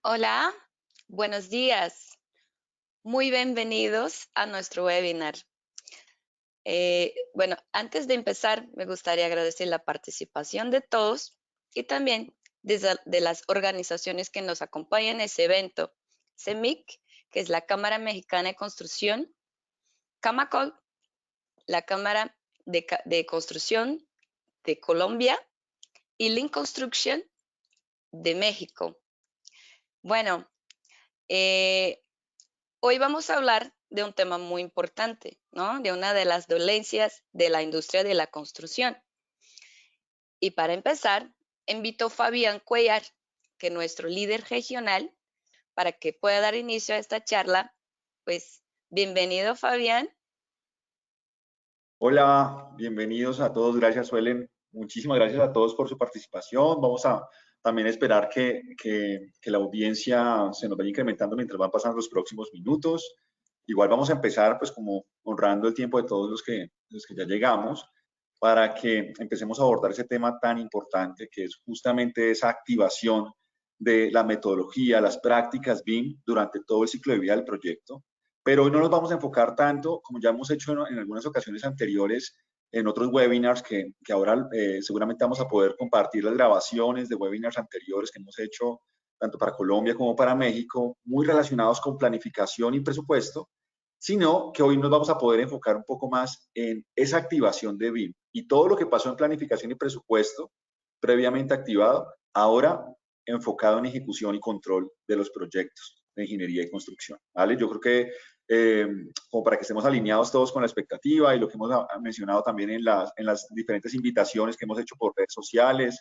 Hola, buenos días. Muy bienvenidos a nuestro webinar. Bueno, antes de empezar, me gustaría agradecer la participación de todos y también de las organizaciones que nos acompañan en ese evento. CEMIC, que es la Cámara Mexicana de Construcción, Camacol, la Cámara de Construcción de Colombia y Link Construction de México. Bueno, eh, hoy vamos a hablar de un tema muy importante, ¿no? De una de las dolencias de la industria de la construcción. Y para empezar, invito a Fabián Cuellar, que es nuestro líder regional, para que pueda dar inicio a esta charla. Pues, bienvenido, Fabián. Hola, bienvenidos a todos. Gracias, Suelen. Muchísimas gracias a todos por su participación. Vamos a también esperar que la audiencia se nos vaya incrementando mientras van pasando los próximos minutos. Igual vamos a empezar, pues, como honrando el tiempo de todos los que ya llegamos, para que empecemos a abordar ese tema tan importante que es justamente esa activación de la metodología, las prácticas BIM durante todo el ciclo de vida del proyecto. Pero hoy no nos vamos a enfocar tanto, como ya hemos hecho en algunas ocasiones anteriores, en otros webinars que ahora seguramente vamos a poder compartir las grabaciones de webinars anteriores que hemos hecho tanto para Colombia como para México, muy relacionados con planificación y presupuesto, sino que hoy nos vamos a poder enfocar un poco más en esa activación de BIM y todo lo que pasó en planificación y presupuesto previamente activado, ahora enfocado en ejecución y control de los proyectos de ingeniería y construcción, ¿vale? Yo creo que como para que estemos alineados todos con la expectativa y lo que hemos mencionado también en las diferentes invitaciones que hemos hecho por redes sociales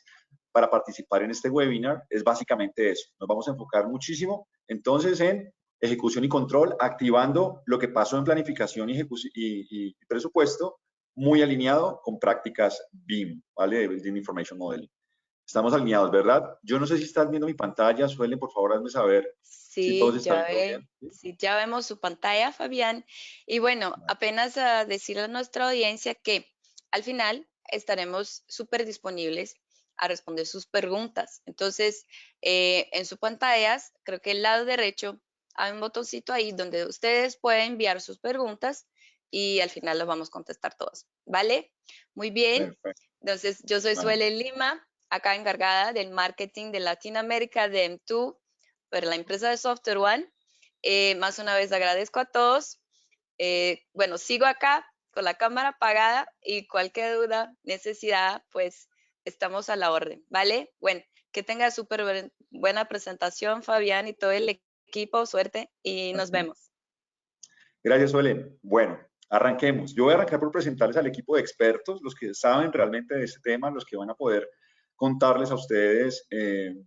para participar en este webinar, es básicamente eso. Nos vamos a enfocar muchísimo entonces en ejecución y control, activando lo que pasó en planificación y presupuesto, muy alineado con prácticas BIM, ¿vale? De Building Information Modeling. Estamos alineados, ¿verdad? Yo no sé si estás viendo mi pantalla, Suelen, por favor, hazme saber si todos Sí, están viendo bien. ¿Sí? sí, ya vemos su pantalla, Fabián. Y bueno, Vale. apenas a decirle a nuestra audiencia que al final estaremos súper disponibles a responder sus preguntas. Entonces, en sus pantallas, creo que el lado derecho hay un botoncito ahí donde ustedes pueden enviar sus preguntas y al final los vamos a contestar todos, ¿vale? Muy bien. Perfecto. Entonces, yo soy Vale. Suele Lima, acá encargada del marketing de Latinoamérica de M2 para la empresa de Software One. Más una vez agradezco a todos. Bueno, sigo acá con la cámara apagada y cualquier duda, necesidad, pues estamos a la orden, ¿vale? Bueno, que tenga súper buena presentación, Fabián, y todo el equipo, suerte y nos vemos. Gracias, Suelen. Bueno, arranquemos. Yo voy a arrancar por presentarles al equipo de expertos, los que saben realmente de este tema, los que van a poder contarles a ustedes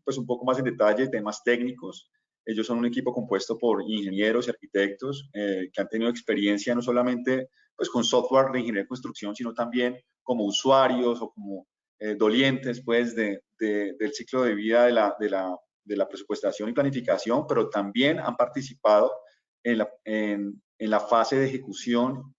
pues un poco más en detalle temas técnicos. Ellos son un equipo compuesto por ingenieros y arquitectos que han tenido experiencia no solamente pues, con software de ingeniería de construcción, sino también como usuarios o como dolientes pues, del ciclo de vida de la presupuestación y planificación, pero también han participado en la fase de ejecución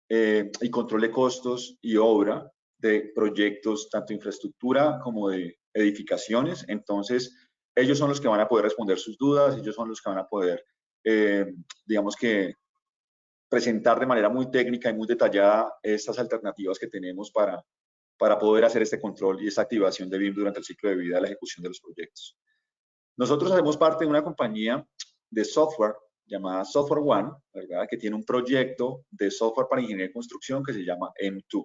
y control de costos y obra de proyectos, tanto de infraestructura como de edificaciones. Entonces, ellos son los que van a poder responder sus dudas, ellos son los que van a poder, digamos que, presentar de manera muy técnica y muy detallada estas alternativas que tenemos para poder hacer este control y esta activación de BIM durante el ciclo de vida de la ejecución de los proyectos. Nosotros hacemos parte de una compañía de software llamada Software One, ¿verdad? Que tiene un proyecto de software para ingeniería de construcción que se llama M2.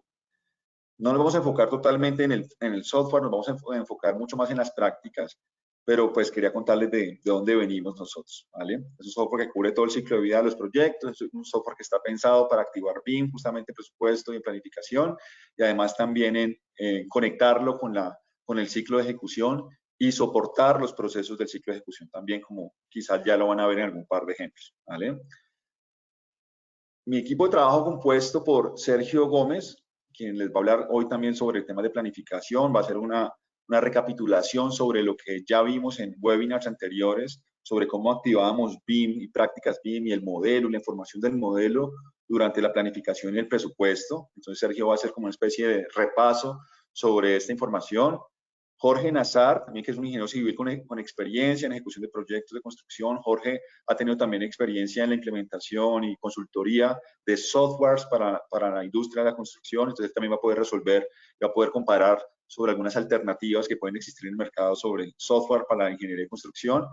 No nos vamos a enfocar totalmente en el software, nos vamos a enfocar mucho más en las prácticas, pero pues quería contarles de dónde venimos nosotros, ¿vale? Es un software que cubre todo el ciclo de vida de los proyectos, es un software que está pensado para activar BIM, justamente presupuesto y planificación, y además también en conectarlo con el ciclo de ejecución y soportar los procesos del ciclo de ejecución también, como quizás ya lo van a ver en algún par de ejemplos, ¿vale? Mi equipo de trabajo compuesto por Sergio Gómez, quien les va a hablar hoy también sobre el tema de planificación, va a hacer una recapitulación sobre lo que ya vimos en webinars anteriores, sobre cómo activábamos BIM y prácticas BIM y el modelo, la información del modelo durante la planificación y el presupuesto. Entonces Sergio va a hacer como una especie de repaso sobre esta información. Jorge Nazar, también que es un ingeniero civil con experiencia en ejecución de proyectos de construcción. Jorge ha tenido también experiencia en la implementación y consultoría de softwares para la industria de la construcción, entonces él también va a poder resolver, va a poder comparar sobre algunas alternativas que pueden existir en el mercado sobre software para la ingeniería de construcción.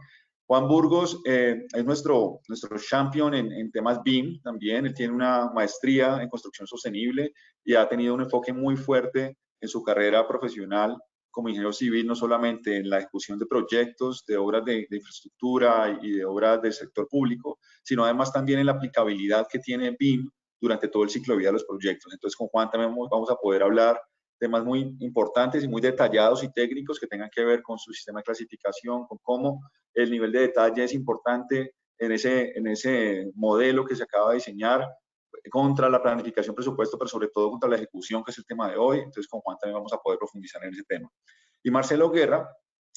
Juan Burgos es nuestro champion en temas BIM también. Él tiene una maestría en construcción sostenible y ha tenido un enfoque muy fuerte en su carrera profesional como ingeniero civil, no solamente en la ejecución de proyectos, de obras de infraestructura y de obras del sector público, sino además también en la aplicabilidad que tiene BIM durante todo el ciclo de vida de los proyectos. Entonces, con Juan también vamos a poder hablar temas muy importantes y muy detallados y técnicos que tengan que ver con su sistema de clasificación, con cómo el nivel de detalle es importante en ese modelo que se acaba de diseñar contra la planificación presupuesto, pero sobre todo contra la ejecución, que es el tema de hoy. Entonces, con Juan también vamos a poder profundizar en ese tema. Y Marcelo Guerra,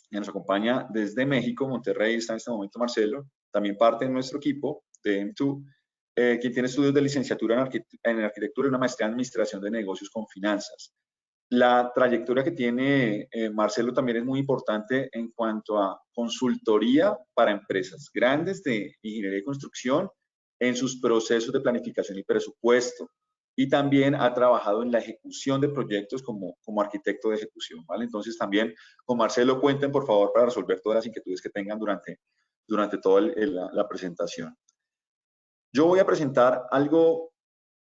que nos acompaña desde México, Monterrey, está en este momento Marcelo, también parte de nuestro equipo de M2, quien tiene estudios de licenciatura en arquitectura y una maestría en administración de negocios con finanzas. La trayectoria que tiene Marcelo también es muy importante en cuanto a consultoría para empresas grandes de ingeniería y construcción en sus procesos de planificación y presupuesto. Y también ha trabajado en la ejecución de proyectos como arquitecto de ejecución, ¿vale? Entonces también con Marcelo cuenten, por favor, para resolver todas las inquietudes que tengan durante toda la presentación. Yo voy a presentar algo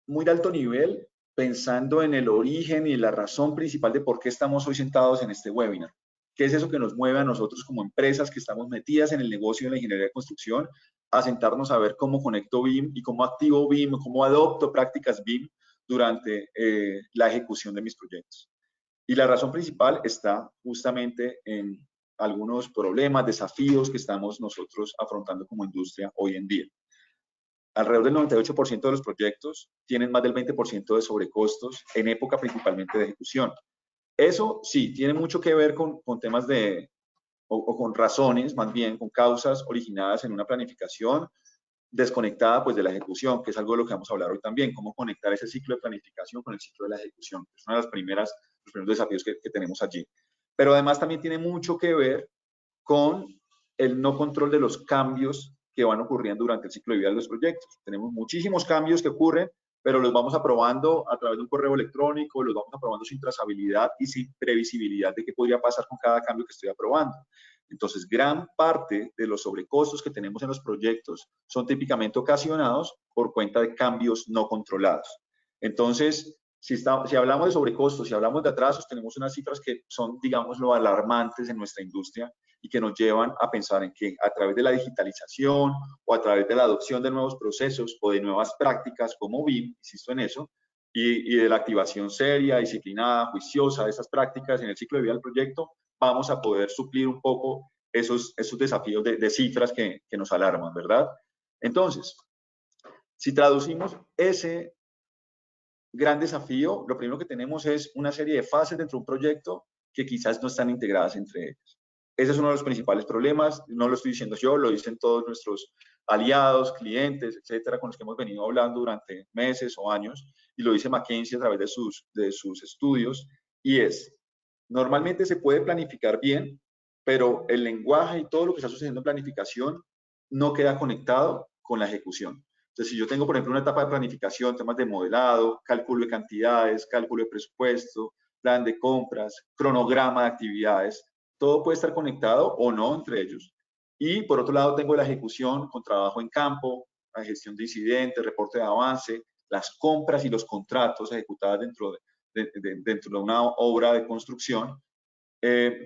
muy de alto nivel, pensando en el origen y la razón principal de por qué estamos hoy sentados en este webinar. ¿Qué es eso que nos mueve a nosotros como empresas que estamos metidas en el negocio de la ingeniería de construcción a sentarnos a ver cómo conecto BIM y cómo activo BIM, cómo adopto prácticas BIM durante la ejecución de mis proyectos? Y la razón principal está justamente en algunos problemas, desafíos que estamos nosotros afrontando como industria hoy en día. Alrededor del 98% de los proyectos tienen más del 20% de sobrecostos en época principalmente de ejecución. Eso sí, tiene mucho que ver con temas o con razones, más bien, con causas originadas en una planificación desconectada pues de la ejecución, que es algo de lo que vamos a hablar hoy también, cómo conectar ese ciclo de planificación con el ciclo de la ejecución. Es uno de los primeros desafíos que tenemos allí. Pero además también tiene mucho que ver con el no control de los cambios que van ocurriendo durante el ciclo de vida de los proyectos. Tenemos muchísimos cambios que ocurren, pero los vamos aprobando a través de un correo electrónico, los vamos aprobando sin trazabilidad y sin previsibilidad de qué podría pasar con cada cambio que estoy aprobando. Entonces, gran parte de los sobrecostos que tenemos en los proyectos son típicamente ocasionados por cuenta de cambios no controlados. Entonces, si hablamos de sobrecostos, si hablamos de atrasos, tenemos unas cifras que son, digámoslo, alarmantes en nuestra industria y que nos llevan a pensar en que a través de la digitalización o a través de la adopción de nuevos procesos o de nuevas prácticas como BIM, insisto en eso, y de la activación seria, disciplinada, juiciosa de esas prácticas en el ciclo de vida del proyecto, vamos a poder suplir un poco esos desafíos de cifras que nos alarman, ¿verdad? Entonces, si traducimos ese gran desafío, lo primero que tenemos es una serie de fases dentro de un proyecto que quizás no están integradas entre ellas. Ese es uno de los principales problemas, no lo estoy diciendo yo, lo dicen todos nuestros aliados, clientes, etcétera, con los que hemos venido hablando durante meses o años, y lo dice McKinsey a través de sus estudios, y es, normalmente se puede planificar bien, pero el lenguaje y todo lo que está sucediendo en planificación no queda conectado con la ejecución. Entonces, si yo tengo, por ejemplo, una etapa de planificación, temas de modelado, cálculo de cantidades, cálculo de presupuesto, plan de compras, cronograma de actividades, todo puede estar conectado o no entre ellos. Y por otro lado, tengo la ejecución con trabajo en campo, la gestión de incidentes, reporte de avance, las compras y los contratos ejecutados dentro de una obra de construcción,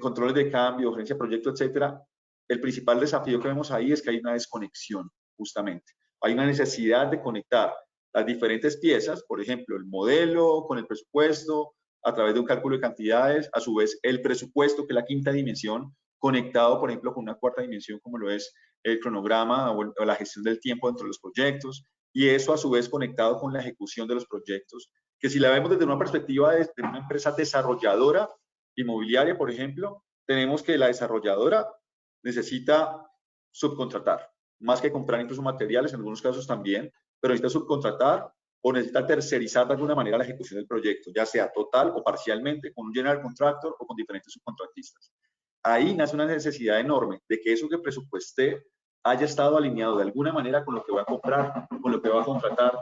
controles de cambio, gerencia de proyecto, etcétera. El principal desafío que vemos ahí es que hay una desconexión, justamente. Hay una necesidad de conectar las diferentes piezas, por ejemplo, el modelo con el presupuesto, a través de un cálculo de cantidades, a su vez el presupuesto, que es la quinta dimensión, conectado, por ejemplo, con una cuarta dimensión, como lo es el cronograma o la gestión del tiempo dentro de los proyectos, y eso a su vez conectado con la ejecución de los proyectos, que si la vemos desde una perspectiva de una empresa desarrolladora inmobiliaria, por ejemplo, tenemos que la desarrolladora necesita subcontratar, más que comprar incluso materiales, en algunos casos también, pero necesita subcontratar o necesita tercerizar de alguna manera la ejecución del proyecto, ya sea total o parcialmente, con un general contractor o con diferentes subcontratistas. Ahí nace una necesidad enorme de que eso que presupuesté haya estado alineado de alguna manera con lo que voy a comprar, con lo que voy a contratar,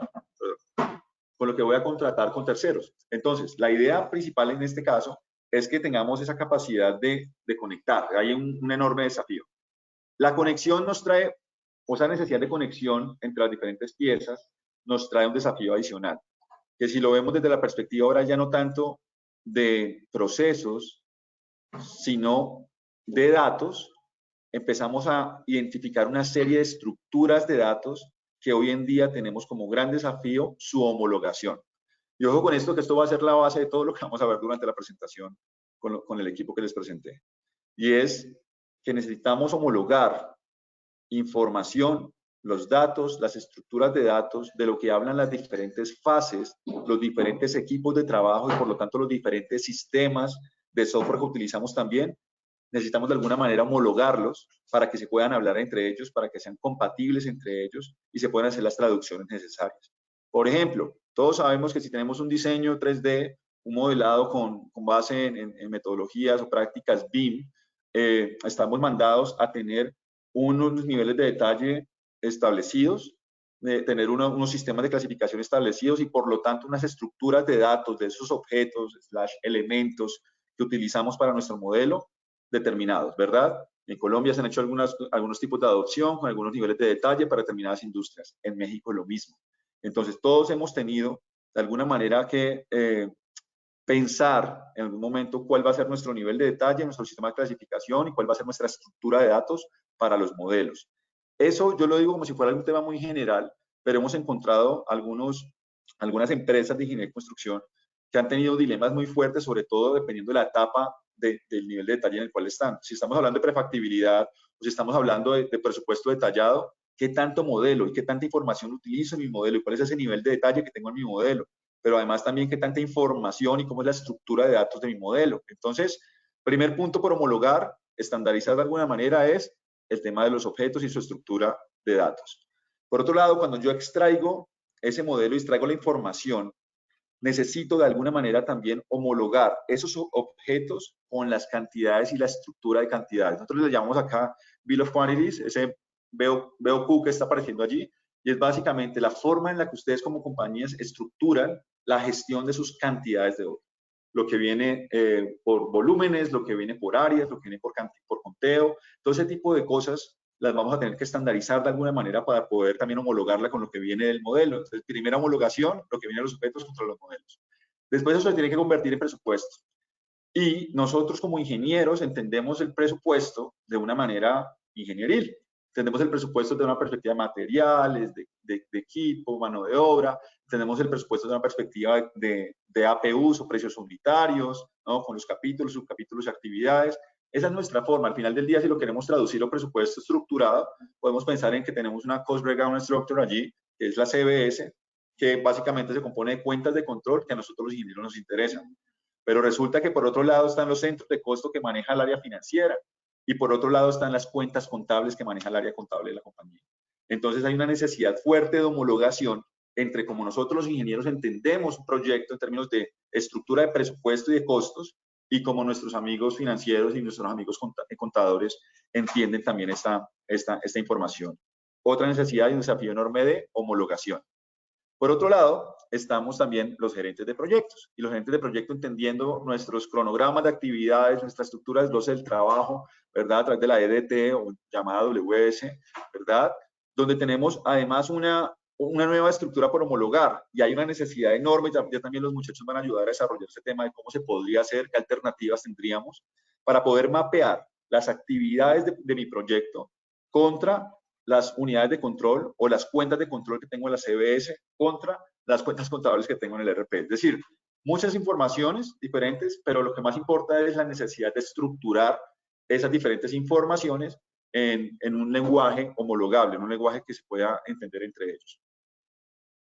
con lo que voy a contratar con terceros. Entonces, la idea principal en este caso es que tengamos esa capacidad de conectar. Hay un enorme desafío. La conexión nos trae, o esa necesidad de conexión entre las diferentes piezas, nos trae un desafío adicional, que si lo vemos desde la perspectiva ahora ya no tanto de procesos, sino de datos, empezamos a identificar una serie de estructuras de datos que hoy en día tenemos como gran desafío su homologación. Y ojo con esto, que esto va a ser la base de todo lo que vamos a ver durante la presentación con el equipo que les presenté. Y es que necesitamos homologar información, los datos, las estructuras de datos, de lo que hablan las diferentes fases, los diferentes equipos de trabajo y por lo tanto los diferentes sistemas de software que utilizamos también. Necesitamos de alguna manera homologarlos para que se puedan hablar entre ellos, para que sean compatibles entre ellos y se puedan hacer las traducciones necesarias. Por ejemplo, todos sabemos que si tenemos un diseño 3D, un modelado con base en metodologías o prácticas BIM, estamos mandados a tener unos niveles de detalle establecidos, de tener unos sistemas de clasificación establecidos y por lo tanto unas estructuras de datos de esos objetos, elementos que utilizamos para nuestro modelo determinados, ¿verdad? En Colombia se han hecho algunos tipos de adopción con algunos niveles de detalle para determinadas industrias. En México lo mismo. Entonces todos hemos tenido de alguna manera que pensar en algún momento cuál va a ser nuestro nivel de detalle, nuestro sistema de clasificación y cuál va a ser nuestra estructura de datos para los modelos. Eso yo lo digo como si fuera un tema muy general, pero hemos encontrado algunas empresas de ingeniería y construcción que han tenido dilemas muy fuertes, sobre todo dependiendo de la etapa del nivel de detalle en el cual están. Si estamos hablando de prefactibilidad o si estamos hablando de presupuesto detallado, ¿qué tanto modelo y qué tanta información utilizo en mi modelo y cuál es ese nivel de detalle que tengo en mi modelo? Pero además también qué tanta información y cómo es la estructura de datos de mi modelo. Entonces, primer punto por homologar, estandarizar de alguna manera es el tema de los objetos y su estructura de datos. Por otro lado, cuando yo extraigo ese modelo y extraigo la información, necesito de alguna manera también homologar esos objetos con las cantidades y la estructura de cantidades. Nosotros le llamamos acá Bill of Quantities, ese BOQ que está apareciendo allí, y es básicamente la forma en la que ustedes como compañías estructuran la gestión de sus cantidades de oro. Lo que viene por volúmenes, lo que viene por áreas, lo que viene por conteo, todo ese tipo de cosas las vamos a tener que estandarizar de alguna manera para poder también homologarla con lo que viene del modelo. Entonces, primera homologación, lo que viene de los objetos contra los modelos. Después eso se tiene que convertir en presupuesto. Y nosotros como ingenieros entendemos el presupuesto de una manera ingenieril. Entendemos el presupuesto de una perspectiva de materiales, de equipo, mano de obra. Entendemos el presupuesto de una perspectiva de APUs o precios unitarios, ¿no? Con los capítulos, subcapítulos y actividades. Esa es nuestra forma. Al final del día, si lo queremos traducir a presupuesto estructurado, podemos pensar en que tenemos una Cost Breakdown Structure allí, que es la CBS, que básicamente se compone de cuentas de control que a nosotros los ingenieros nos interesan. Pero resulta que por otro lado están los centros de costo que maneja el área financiera y por otro lado están las cuentas contables que maneja el área contable de la compañía. Entonces hay una necesidad fuerte de homologación entre como nosotros los ingenieros entendemos un proyecto en términos de estructura de presupuesto y de costos y como nuestros amigos financieros y nuestros amigos contadores entienden también esta información. Otra necesidad y un desafío enorme de homologación. Por otro lado, estamos también los gerentes de proyectos y los gerentes de proyecto entendiendo nuestros cronogramas de actividades, nuestra estructura de desglose del trabajo, ¿verdad? A través de la EDT o llamada WS, ¿verdad? Donde tenemos además una nueva estructura por homologar y hay una necesidad enorme, ya también los muchachos van a ayudar a desarrollar ese tema de cómo se podría hacer, qué alternativas tendríamos para poder mapear las actividades de mi proyecto contra las unidades de control o las cuentas de control que tengo en la CBS contra las cuentas contables que tengo en el ERP. Es decir, muchas informaciones diferentes, pero lo que más importa es la necesidad de estructurar esas diferentes informaciones en un lenguaje homologable, en un lenguaje que se pueda entender entre ellos.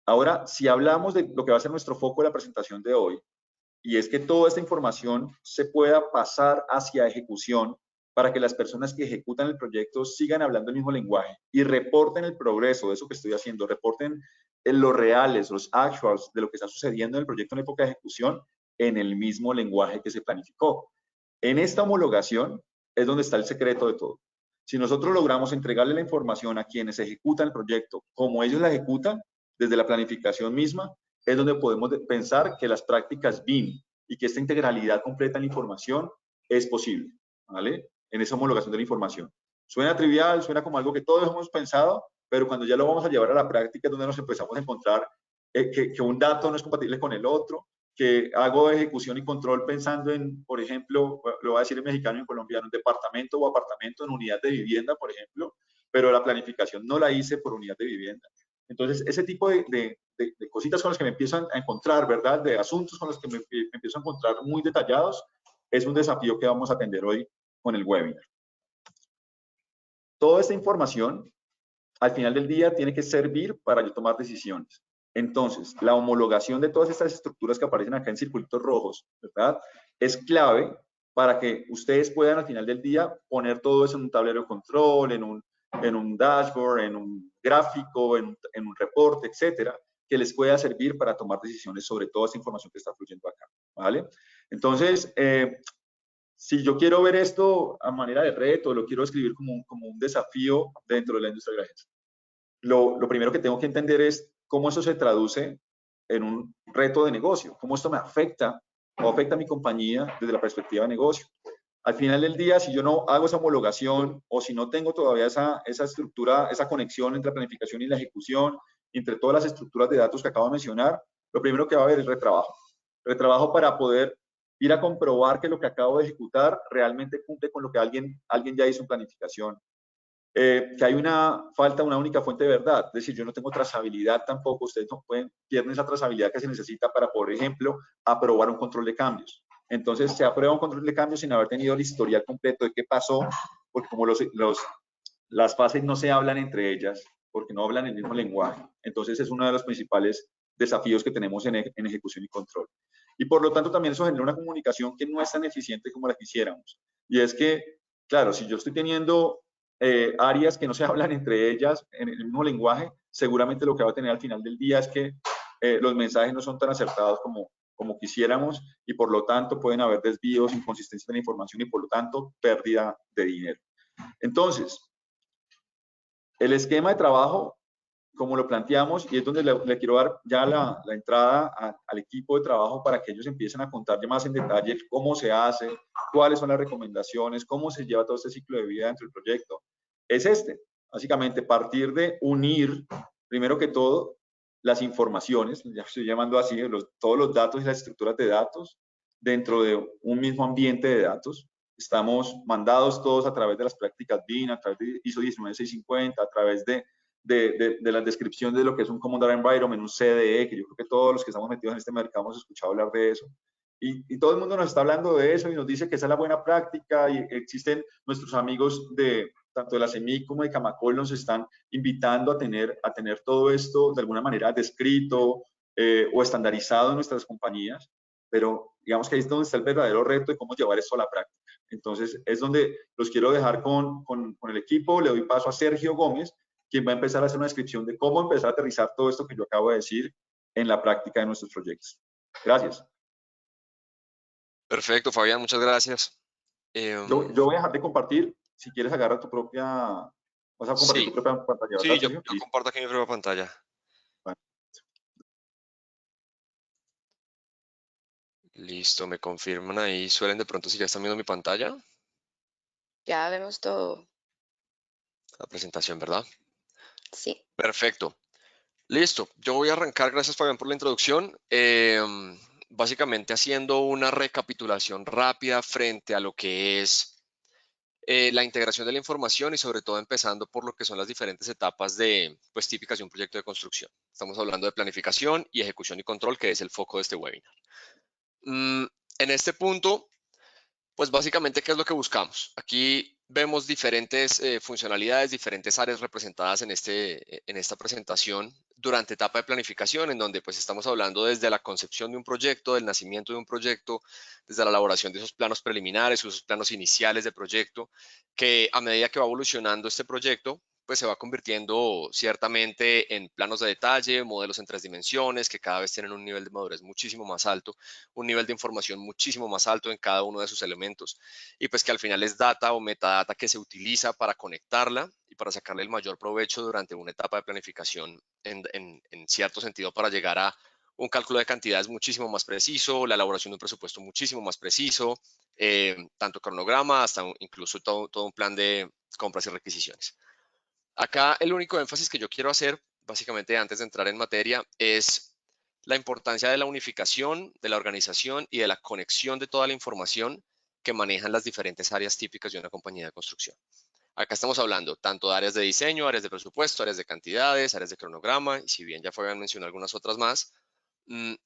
Ahora, si hablamos de lo que va a ser nuestro foco de la presentación de hoy, y es que toda esta información se pueda pasar hacia ejecución para que las personas que ejecutan el proyecto sigan hablando el mismo lenguaje y reporten el progreso de eso que estoy haciendo, reporten los reales, los actuals de lo que está sucediendo en el proyecto en época de ejecución en el mismo lenguaje que se planificó. En esta homologación es donde está el secreto de todo. Si nosotros logramos entregarle la información a quienes ejecutan el proyecto como ellos la ejecutan, desde la planificación misma, es donde podemos pensar que las prácticas BIM y que esta integralidad completa en la información es posible, ¿vale? En esa homologación de la información. Suena trivial, suena como algo que todos hemos pensado, pero cuando ya lo vamos a llevar a la práctica es donde nos empezamos a encontrar que un dato no es compatible con el otro, que hago ejecución y control pensando en, por ejemplo, lo voy a decir en mexicano y en colombiano, en departamento o apartamento en unidad de vivienda, por ejemplo, pero la planificación no la hice por unidad de vivienda. Entonces, ese tipo de cositas con las que me empiezo a encontrar, ¿verdad? De asuntos con los que me empiezo a encontrar muy detallados, es un desafío que vamos a atender hoy con el webinar. Toda esta información, al final del día, tiene que servir para yo tomar decisiones. Entonces, la homologación de todas estas estructuras que aparecen acá en circulitos rojos, ¿verdad? Es clave para que ustedes puedan al final del día poner todo eso en un tablero de control, en un dashboard, en un gráfico, en un reporte, etcétera, que les pueda servir para tomar decisiones sobre toda esta información que está fluyendo acá, ¿vale? Entonces, si yo quiero ver esto a manera de reto, lo quiero escribir como un desafío dentro de la industria gráfica, lo primero que tengo que entender es cómo eso se traduce en un reto de negocio, cómo esto me afecta o afecta a mi compañía desde la perspectiva de negocio. Al final del día, si yo no hago esa homologación o si no tengo todavía esa estructura, esa conexión entre la planificación y la ejecución, entre todas las estructuras de datos que acabo de mencionar, lo primero que va a haber es retrabajo. Retrabajo para poder ir a comprobar que lo que acabo de ejecutar realmente cumple con lo que alguien ya hizo en planificación. Que hay falta una única fuente de verdad, es decir, yo no tengo trazabilidad tampoco, ustedes no pierden esa trazabilidad que se necesita para, por ejemplo, aprobar un control de cambios. Entonces, se aprueba un control de cambios sin haber tenido el historial completo de qué pasó, porque como las fases no se hablan entre ellas, porque no hablan el mismo lenguaje. Entonces, es uno de los principales desafíos que tenemos en ejecución y control. Y por lo tanto, también eso genera una comunicación que no es tan eficiente como la quisiéramos. Y es que, claro, si yo estoy teniendo áreas que no se hablan entre ellas en el mismo lenguaje, seguramente lo que va a tener al final del día es que los mensajes no son tan acertados como quisiéramos y por lo tanto pueden haber desvíos, inconsistencias en la información y por lo tanto pérdida de dinero. Entonces, el esquema de trabajo, como lo planteamos, y es donde le quiero dar ya la entrada al equipo de trabajo para que ellos empiecen a contar ya más en detalle cómo se hace, cuáles son las recomendaciones, cómo se lleva todo este ciclo de vida dentro del proyecto. Es básicamente partir de unir, primero que todo, las informaciones, ya estoy llamando así, todos los datos y las estructuras de datos dentro de un mismo ambiente de datos. Estamos mandados todos a través de las prácticas BIM, a través de ISO 19650, a través de la descripción de lo que es un Common Data Environment, un CDE, que yo creo que todos los que estamos metidos en este mercado hemos escuchado hablar de eso. Y todo el mundo nos está hablando de eso y nos dice que esa es la buena práctica y existen nuestros amigos tanto de la CEMIC como de Camacol nos están invitando a tener todo esto de alguna manera descrito o estandarizado en nuestras compañías, pero digamos que ahí es donde está el verdadero reto de cómo llevar esto a la práctica. Entonces es donde los quiero dejar con el equipo. Le doy paso a Sergio Gómez, quien va a empezar a hacer una descripción de cómo empezar a aterrizar todo esto que yo acabo de decir en la práctica de nuestros proyectos. Gracias. Perfecto, Fabián, muchas gracias. Yo voy a dejar de compartir. Si quieres, agarra tu propia... ¿Vas a compartir tu propia pantalla? Sí, yo comparto aquí mi propia pantalla. Bueno. Listo, me confirman ahí. Suelen de pronto si ya están viendo mi pantalla. Ya vemos todo. La presentación, ¿verdad? Sí. Perfecto. Listo, yo voy a arrancar, gracias Fabián por la introducción, básicamente haciendo una recapitulación rápida frente a lo que es la integración de la información y sobre todo empezando por lo que son las diferentes etapas de, pues típicas de un proyecto de construcción. Estamos hablando de planificación y ejecución y control, que es el foco de este webinar. En este punto, pues básicamente, ¿qué es lo que buscamos? Aquí vemos diferentes funcionalidades, diferentes áreas representadas en esta presentación durante etapa de planificación, en donde pues estamos hablando desde la concepción de un proyecto, del nacimiento de un proyecto, desde la elaboración de esos planos preliminares, esos planos iniciales de proyecto, que a medida que va evolucionando este proyecto, pues se va convirtiendo ciertamente en planos de detalle, modelos en 3 dimensiones que cada vez tienen un nivel de madurez muchísimo más alto, un nivel de información muchísimo más alto en cada uno de sus elementos y pues que al final es data o metadata que se utiliza para conectarla y para sacarle el mayor provecho durante una etapa de planificación en cierto sentido para llegar a un cálculo de cantidades muchísimo más preciso, la elaboración de un presupuesto muchísimo más preciso, tanto cronograma hasta incluso todo un plan de compras y requisiciones. Acá el único énfasis que yo quiero hacer, básicamente antes de entrar en materia, es la importancia de la unificación, de la organización y de la conexión de toda la información que manejan las diferentes áreas típicas de una compañía de construcción. Acá estamos hablando tanto de áreas de diseño, áreas de presupuesto, áreas de cantidades, áreas de cronograma, y si bien ya Fabián mencionó algunas otras más,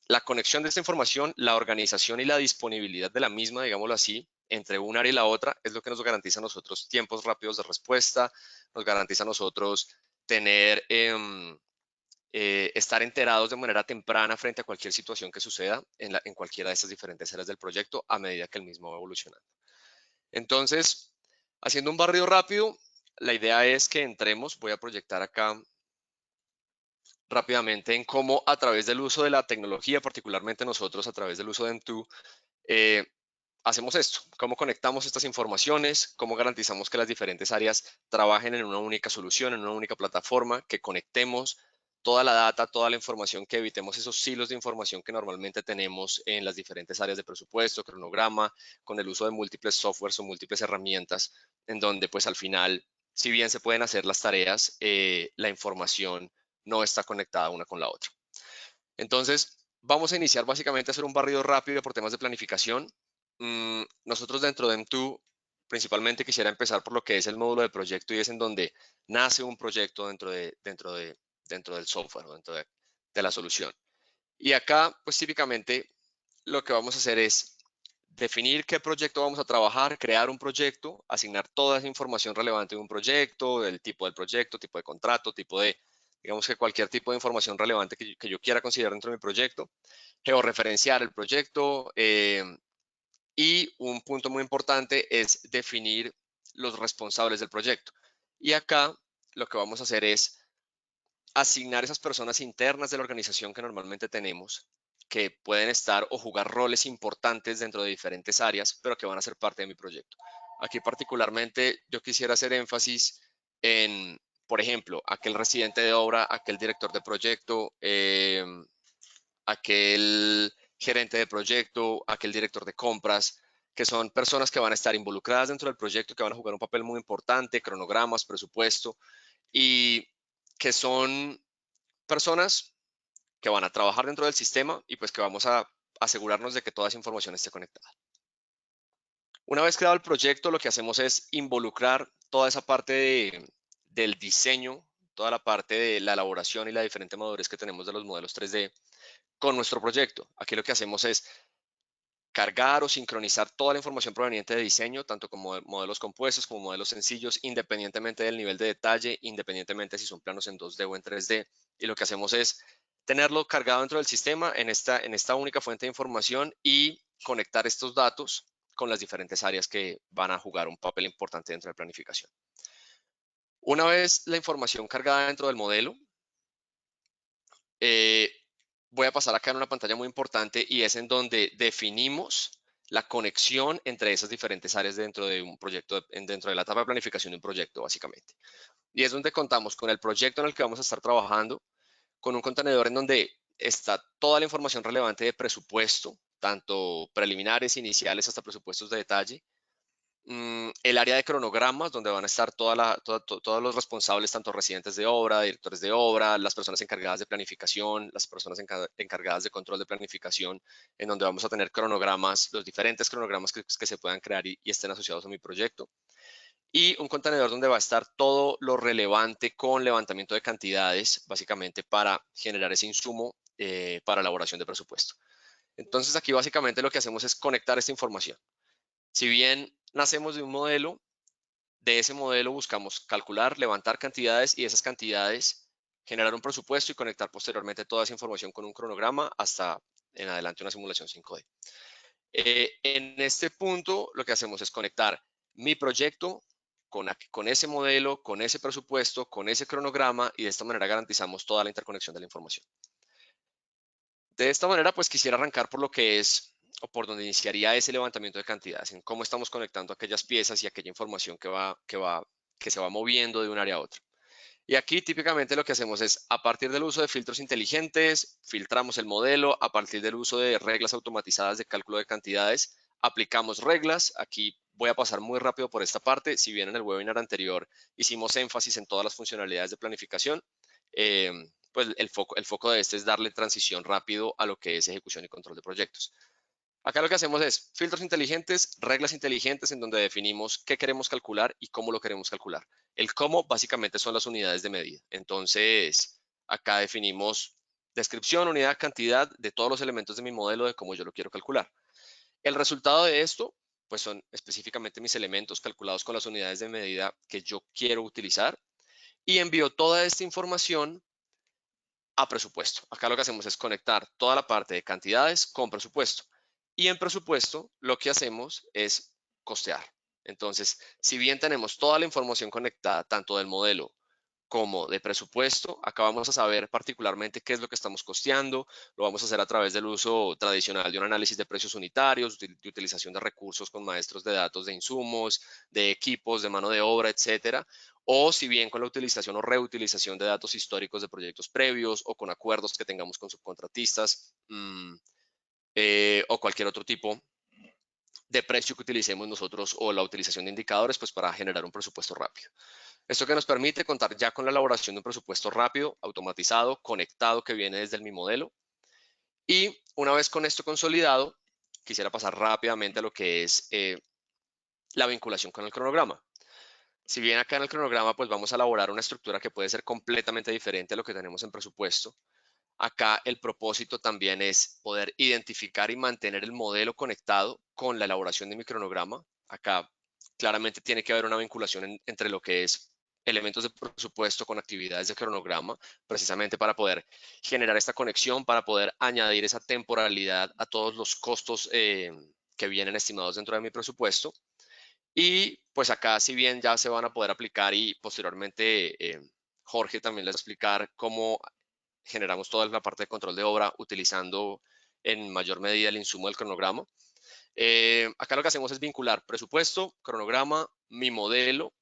la conexión de esta información, la organización y la disponibilidad de la misma, digámoslo así, entre un área y la otra, es lo que nos garantiza a nosotros tiempos rápidos de respuesta, nos garantiza a nosotros tener, estar enterados de manera temprana frente a cualquier situación que suceda en cualquiera de estas diferentes áreas del proyecto a medida que el mismo va evolucionando. Entonces, haciendo un barrido rápido, la idea es que entremos, voy a proyectar acá rápidamente en cómo a través del uso de la tecnología, particularmente nosotros a través del uso de M2, hacemos esto, cómo conectamos estas informaciones, cómo garantizamos que las diferentes áreas trabajen en una única solución, en una única plataforma, que conectemos toda la data, toda la información, que evitemos esos silos de información que normalmente tenemos en las diferentes áreas de presupuesto, cronograma, con el uso de múltiples softwares o múltiples herramientas, en donde pues al final, si bien se pueden hacer las tareas, la información no está conectada una con la otra. Entonces, vamos a iniciar básicamente a hacer un barrido rápido por temas de planificación. Nosotros dentro de M2, principalmente quisiera empezar por lo que es el módulo de proyecto y es en donde nace un proyecto dentro del software, dentro de la solución. Y acá, pues típicamente lo que vamos a hacer es definir qué proyecto vamos a trabajar, crear un proyecto, asignar toda esa información relevante de un proyecto, el tipo del proyecto, tipo de contrato, tipo de, digamos que cualquier tipo de información relevante que yo quiera considerar dentro de mi proyecto, georreferenciar el proyecto y un punto muy importante es definir los responsables del proyecto. Y acá lo que vamos a hacer es asignar esas personas internas de la organización que normalmente tenemos, que pueden estar o jugar roles importantes dentro de diferentes áreas, pero que van a ser parte de mi proyecto. Aquí particularmente yo quisiera hacer énfasis en, por ejemplo, aquel residente de obra, aquel director de proyecto, aquel gerente de proyecto, aquel director de compras, que son personas que van a estar involucradas dentro del proyecto, que van a jugar un papel muy importante, cronogramas, presupuesto, y que son personas que van a trabajar dentro del sistema y pues que vamos a asegurarnos de que toda esa información esté conectada. Una vez creado el proyecto, lo que hacemos es involucrar toda esa parte del diseño, toda la parte de la elaboración y la diferente madurez que tenemos de los modelos 3D con nuestro proyecto. Aquí lo que hacemos es cargar o sincronizar toda la información proveniente de diseño, tanto como modelos compuestos como modelos sencillos, independientemente del nivel de detalle, independientemente si son planos en 2D o en 3D. Y lo que hacemos es tenerlo cargado dentro del sistema en esta única fuente de información y conectar estos datos con las diferentes áreas que van a jugar un papel importante dentro de la planificación. Una vez la información cargada dentro del modelo, voy a pasar acá en una pantalla muy importante y es en donde definimos la conexión entre esas diferentes áreas dentro de un proyecto, dentro de la etapa de planificación de un proyecto, básicamente. Y es donde contamos con el proyecto en el que vamos a estar trabajando, con un contenedor en donde está toda la información relevante de presupuesto, tanto preliminares, iniciales, hasta presupuestos de detalle. El área de cronogramas, donde van a estar todos los responsables, tanto residentes de obra, directores de obra, las personas encargadas de planificación, las personas encargadas de control de planificación, en donde vamos a tener cronogramas, los diferentes cronogramas que se puedan crear y estén asociados a mi proyecto. Y un contenedor donde va a estar todo lo relevante con levantamiento de cantidades, básicamente para generar ese insumo para elaboración de presupuesto. Entonces aquí básicamente lo que hacemos es conectar esta información. Si bien nacemos de un modelo, de ese modelo buscamos calcular, levantar cantidades y esas cantidades generar un presupuesto y conectar posteriormente toda esa información con un cronograma hasta en adelante una simulación 5D. En este punto lo que hacemos es conectar mi proyecto con ese modelo, con ese presupuesto, con ese cronograma, y de esta manera garantizamos toda la interconexión de la información. De esta manera, pues quisiera arrancar por lo que es, o por donde iniciaría ese levantamiento de cantidades, en cómo estamos conectando aquellas piezas y aquella información que se va moviendo de un área a otra. Y aquí típicamente lo que hacemos es, a partir del uso de filtros inteligentes, filtramos el modelo, a partir del uso de reglas automatizadas de cálculo de cantidades, aplicamos reglas. Aquí voy a pasar muy rápido por esta parte. Si bien en el webinar anterior hicimos énfasis en todas las funcionalidades de planificación, pues el foco de este es darle transición rápido a lo que es ejecución y control de proyectos. Acá lo que hacemos es filtros inteligentes, reglas inteligentes en donde definimos qué queremos calcular y cómo lo queremos calcular. El cómo básicamente son las unidades de medida. Entonces, acá definimos descripción, unidad, cantidad de todos los elementos de mi modelo de cómo yo lo quiero calcular. El resultado de esto, pues son específicamente mis elementos calculados con las unidades de medida que yo quiero utilizar y envío toda esta información a presupuesto. Acá lo que hacemos es conectar toda la parte de cantidades con presupuesto. Y en presupuesto lo que hacemos es costear. Entonces, si bien tenemos toda la información conectada, tanto del modelo como de presupuesto, acá vamos a saber particularmente qué es lo que estamos costeando. Lo vamos a hacer a través del uso tradicional de un análisis de precios unitarios, de utilización de recursos con maestros de datos de insumos, de equipos, de mano de obra, etcétera. O si bien con la utilización o reutilización de datos históricos de proyectos previos o con acuerdos que tengamos con subcontratistas o cualquier otro tipo de precio que utilicemos nosotros o la utilización de indicadores pues para generar un presupuesto rápido. Esto que nos permite contar ya con la elaboración de un presupuesto rápido, automatizado, conectado que viene desde mi modelo. Y una vez con esto consolidado, quisiera pasar rápidamente a lo que es la vinculación con el cronograma. Si bien acá en el cronograma pues vamos a elaborar una estructura que puede ser completamente diferente a lo que tenemos en presupuesto, acá el propósito también es poder identificar y mantener el modelo conectado con la elaboración de mi cronograma. Acá claramente tiene que haber una vinculación entre lo que es elementos de presupuesto con actividades de cronograma, precisamente para poder generar esta conexión, para poder añadir esa temporalidad a todos los costos que vienen estimados dentro de mi presupuesto. Y pues acá, si bien ya se van a poder aplicar y posteriormente Jorge también les va a explicar cómo generamos toda la parte de control de obra utilizando en mayor medida el insumo del cronograma. Acá lo que hacemos es vincular presupuesto, cronograma, mi modelo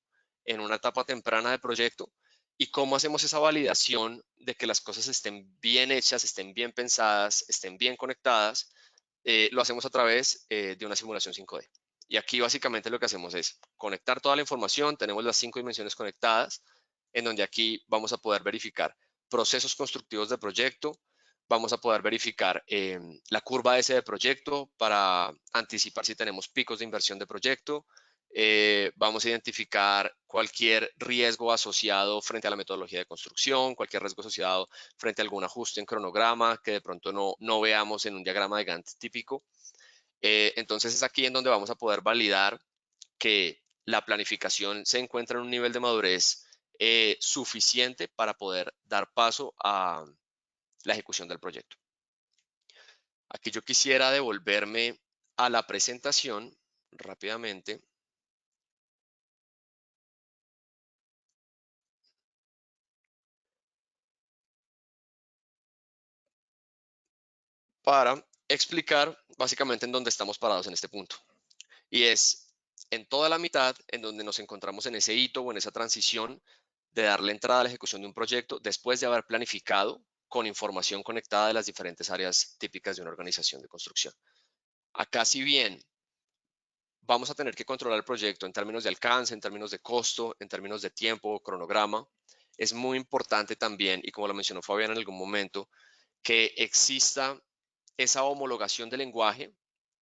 en una etapa temprana de proyecto y cómo hacemos esa validación de que las cosas estén bien hechas, estén bien pensadas, estén bien conectadas. Lo hacemos a través de una simulación 5D. Y aquí básicamente lo que hacemos es conectar toda la información, tenemos las 5 dimensiones conectadas, en donde aquí vamos a poder verificar procesos constructivos de proyecto, vamos a poder verificar la curva S de proyecto para anticipar si tenemos picos de inversión de proyecto, vamos a identificar cualquier riesgo asociado frente a la metodología de construcción, cualquier riesgo asociado frente a algún ajuste en cronograma que de pronto no veamos en un diagrama de Gantt típico. Entonces es aquí en donde vamos a poder validar que la planificación se encuentra en un nivel de madurez suficiente para poder dar paso a la ejecución del proyecto. Aquí yo quisiera devolverme a la presentación rápidamente. Para explicar básicamente en dónde estamos parados en este punto. Y es en toda la mitad en donde nos encontramos en ese hito o en esa transición de darle entrada a la ejecución de un proyecto después de haber planificado con información conectada de las diferentes áreas típicas de una organización de construcción. Acá, si bien vamos a tener que controlar el proyecto en términos de alcance, en términos de costo, en términos de tiempo, cronograma, es muy importante también, y como lo mencionó Fabián en algún momento, que exista esa homologación del lenguaje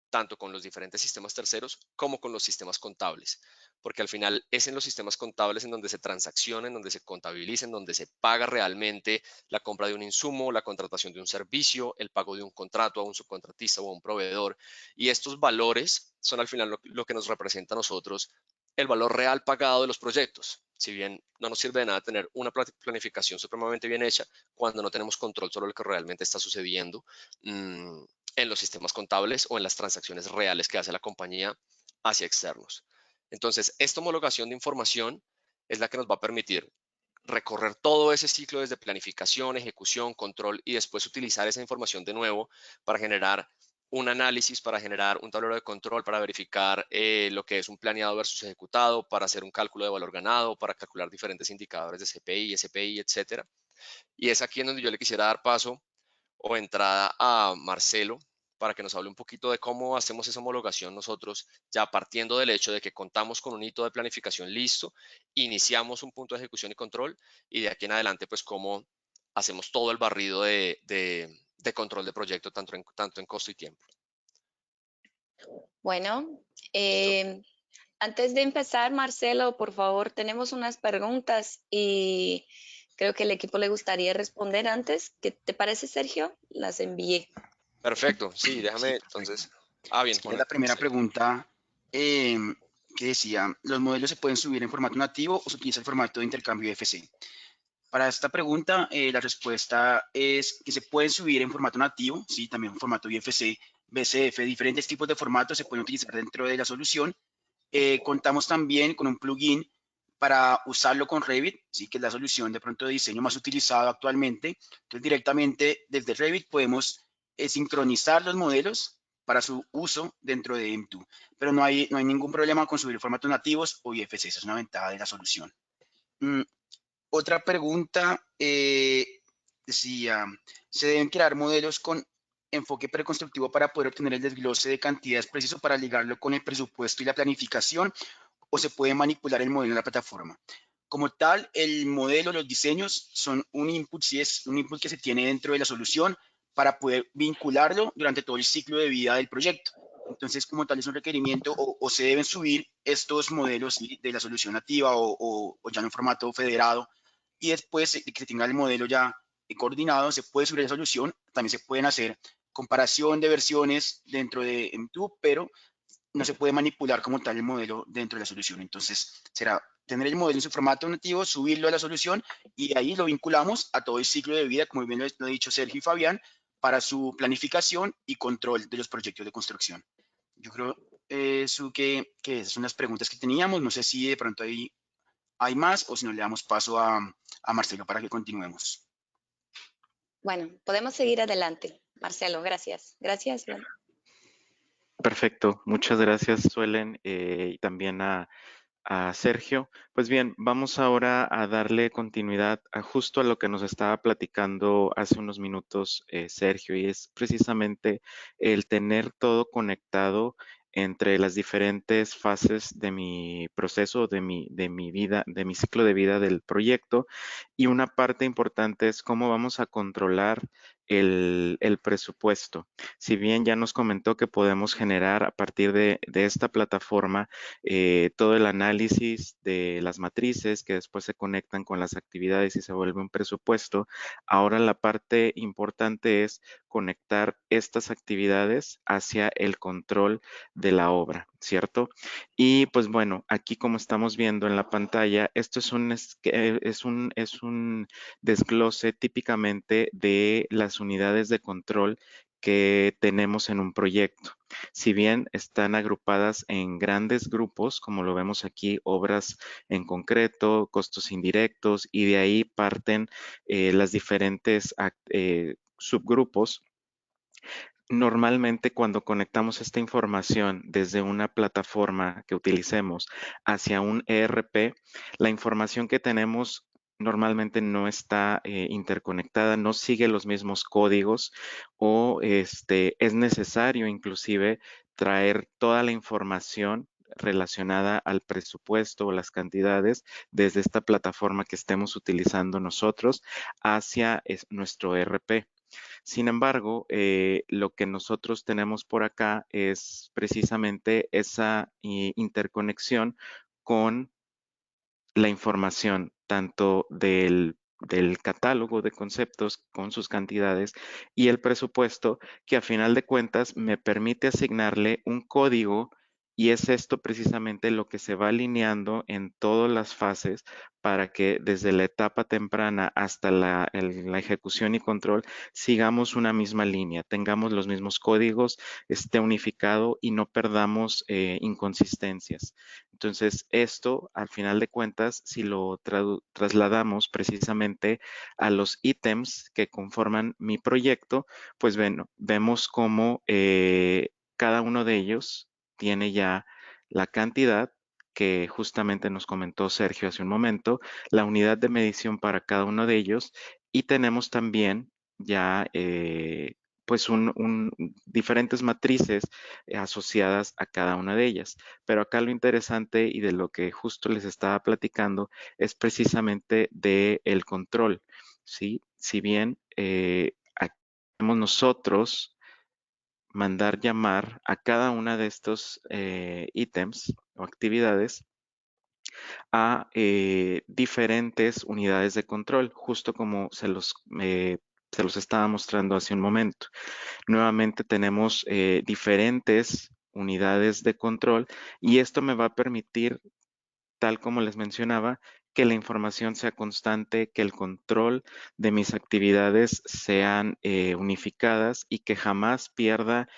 tanto con los diferentes sistemas terceros como con los sistemas contables, porque al final es en los sistemas contables en donde se transacciona, en donde se contabiliza, en donde se paga realmente la compra de un insumo, la contratación de un servicio, el pago de un contrato a un subcontratista o a un proveedor. Y estos valores son al final lo que nos representa a nosotros el valor real pagado de los proyectos. Si bien no nos sirve de nada tener una planificación supremamente bien hecha cuando no tenemos control sobre lo que realmente está sucediendo en los sistemas contables o en las transacciones reales que hace la compañía hacia externos. Entonces, esta homologación de información es la que nos va a permitir recorrer todo ese ciclo desde planificación, ejecución, control y después utilizar esa información de nuevo para generar un análisis, para generar un tablero de control, para verificar lo que es un planeado versus ejecutado, para hacer un cálculo de valor ganado, para calcular diferentes indicadores de CPI, SPI, etcétera. Y es aquí en donde yo le quisiera dar paso o entrada a Marcelo para que nos hable un poquito de cómo hacemos esa homologación nosotros, ya partiendo del hecho de que contamos con un hito de planificación listo, iniciamos un punto de ejecución y control, y de aquí en adelante, pues cómo hacemos todo el barrido de control de proyecto, tanto en costo y tiempo. Bueno, ¿Listo? antes de empezar, Marcelo, por favor, tenemos unas preguntas y creo que el equipo le gustaría responder antes. ¿Qué te parece, Sergio? Las envié. Perfecto, sí, Sí, déjame perfecto. entonces. Ah, bien, Sí, era Juan, la primera excelente. pregunta que decía, ¿los modelos se pueden subir en formato nativo o se utiliza el formato de intercambio FC? Para esta pregunta, la respuesta es que se pueden subir en formato nativo, sí, también en formato IFC, BCF, diferentes tipos de formatos se pueden utilizar dentro de la solución. Contamos también con un plugin para usarlo con Revit, sí, que es la solución de pronto de diseño más utilizado actualmente. Entonces, directamente desde Revit podemos sincronizar los modelos para su uso dentro de M2, pero no hay ningún problema con subir formatos nativos o IFC, esa es una ventaja de la solución. Otra pregunta decía, ¿se deben crear modelos con enfoque preconstructivo para poder obtener el desglose de cantidades preciso para ligarlo con el presupuesto y la planificación, o se puede manipular el modelo en la plataforma? Como tal, el modelo, los diseños son un input, sí, es un input que se tiene dentro de la solución para poder vincularlo durante todo el ciclo de vida del proyecto. Entonces, como tal, es un requerimiento o se deben subir estos modelos, ¿sí?, de la solución nativa o ya en un formato federado, y después de que se tenga el modelo ya coordinado, se puede subir la solución. También se pueden hacer comparación de versiones dentro de M2, pero no se puede manipular como tal el modelo dentro de la solución. Entonces, será tener el modelo en su formato nativo, subirlo a la solución y ahí lo vinculamos a todo el ciclo de vida, como bien lo ha dicho Sergio y Fabián, para su planificación y control de los proyectos de construcción. Yo creo que esas son las preguntas que teníamos. No sé si de pronto hay más o si no le damos paso a Marcelo para que continuemos. Bueno, podemos seguir adelante. Marcelo, gracias. Gracias. Bueno. Perfecto, muchas gracias, Suelen, y también a Sergio. Pues bien, vamos ahora a darle continuidad a justo a lo que nos estaba platicando hace unos minutos Sergio, y es precisamente el tener todo conectado entre las diferentes fases de mi proceso, de mi vida, de mi ciclo de vida del proyecto. Y una parte importante es cómo vamos a controlar el presupuesto. Si bien ya nos comentó que podemos generar a partir de esta plataforma todo el análisis de las matrices que después se conectan con las actividades y se vuelve un presupuesto, ahora la parte importante es conectar estas actividades hacia el control de la obra, ¿cierto? Y pues bueno, aquí como estamos viendo en la pantalla, esto es un desglose típicamente de las unidades de control que tenemos en un proyecto. Si bien están agrupadas en grandes grupos, como lo vemos aquí, obras en concreto, costos indirectos, y de ahí parten las diferentes subgrupos. Normalmente cuando conectamos esta información desde una plataforma que utilicemos hacia un ERP, la información que tenemos normalmente no está interconectada, no sigue los mismos códigos, o es necesario inclusive traer toda la información relacionada al presupuesto o las cantidades desde esta plataforma que estemos utilizando nosotros hacia nuestro ERP. Sin embargo, lo que nosotros tenemos por acá es precisamente esa interconexión con la información tanto del catálogo de conceptos con sus cantidades y el presupuesto, que a final de cuentas me permite asignarle un código Y es esto precisamente lo que se va alineando en todas las fases para que desde la etapa temprana hasta la ejecución y control sigamos una misma línea, tengamos los mismos códigos, esté unificado y no perdamos inconsistencias. Entonces, esto, al final de cuentas, si lo trasladamos precisamente a los ítems que conforman mi proyecto, pues bueno, vemos cómo cada uno de ellos tiene ya la cantidad que justamente nos comentó Sergio hace un momento, la unidad de medición para cada uno de ellos y tenemos también ya pues diferentes matrices asociadas a cada una de ellas. Pero acá lo interesante y de lo que justo les estaba platicando es precisamente de el control, ¿sí? Si bien aquí tenemos nosotros mandar llamar a cada una de estos ítems o actividades a diferentes unidades de control, justo como se los estaba mostrando hace un momento. Nuevamente tenemos diferentes unidades de control y esto me va a permitir, tal como les mencionaba, que la información sea constante, que el control de mis actividades sean unificadas y que jamás pierda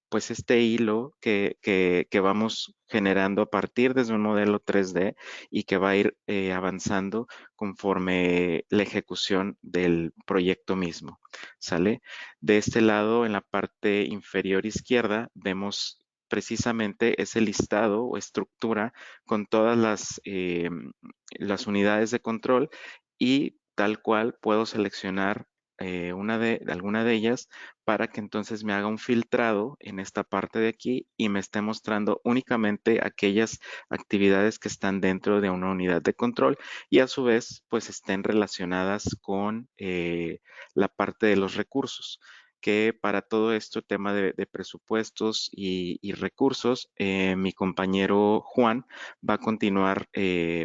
pues este hilo que vamos generando a partir desde un modelo 3D y que va a ir avanzando conforme la ejecución del proyecto mismo. ¿Sale? De este lado, en la parte inferior izquierda, vemos precisamente ese listado o estructura con todas las unidades de control y tal cual puedo seleccionar alguna de ellas para que entonces me haga un filtrado en esta parte de aquí y me esté mostrando únicamente aquellas actividades que están dentro de una unidad de control y a su vez pues estén relacionadas con la parte de los recursos, que para todo esto, tema de presupuestos y recursos, mi compañero Juan va a continuar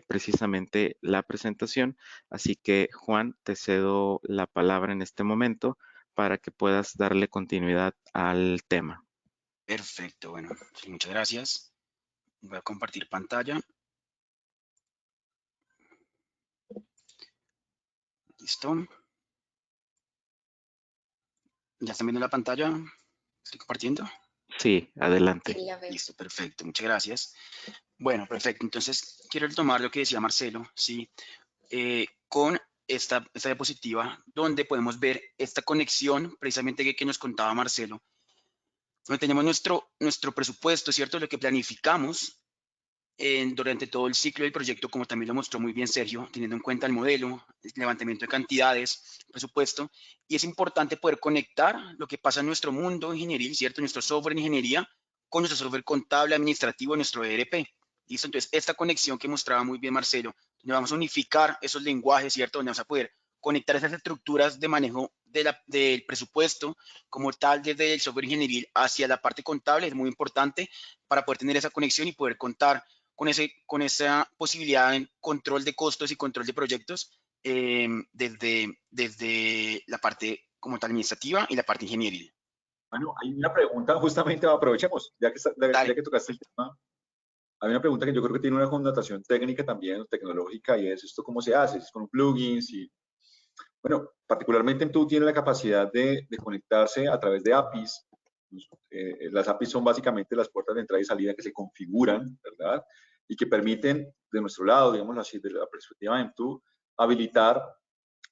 precisamente la presentación. Así que, Juan, te cedo la palabra en este momento para que puedas darle continuidad al tema. Perfecto, bueno, sí, muchas gracias. Voy a compartir pantalla. Listo. ¿Ya están viendo la pantalla? ¿Estoy compartiendo? Sí, adelante. Sí, la veo. Listo, perfecto, muchas gracias. Bueno, perfecto. Entonces, quiero retomar lo que decía Marcelo, ¿sí? Con esta diapositiva, donde podemos ver esta conexión, precisamente que nos contaba Marcelo, donde tenemos nuestro presupuesto, ¿cierto? Lo que planificamos durante todo el ciclo del proyecto, como también lo mostró muy bien Sergio, teniendo en cuenta el modelo, el levantamiento de cantidades, presupuesto, y es importante poder conectar lo que pasa en nuestro mundo ingenieril, ¿cierto? Nuestro software en ingeniería con nuestro software contable, administrativo, nuestro ERP. ¿Listo? Entonces, esta conexión que mostraba muy bien Marcelo, donde vamos a unificar esos lenguajes, ¿cierto? Donde vamos a poder conectar esas estructuras de manejo del presupuesto como tal desde el software ingenieril hacia la parte contable es muy importante para poder tener esa conexión y poder contar con esa posibilidad de control de costos y control de proyectos desde la parte como tal administrativa y la parte ingenieril. Bueno, hay una pregunta, justamente aprovechemos, ya que tocaste el tema. Hay una pregunta que yo creo que tiene una connotación técnica también, tecnológica, y es esto cómo se hace, es con plugins y, bueno, particularmente en tiene la capacidad de conectarse a través de APIs. Las APIs son básicamente las puertas de entrada y salida que se configuran, ¿verdad? Y que permiten, de nuestro lado, digamos así, de la perspectiva de MTU, habilitar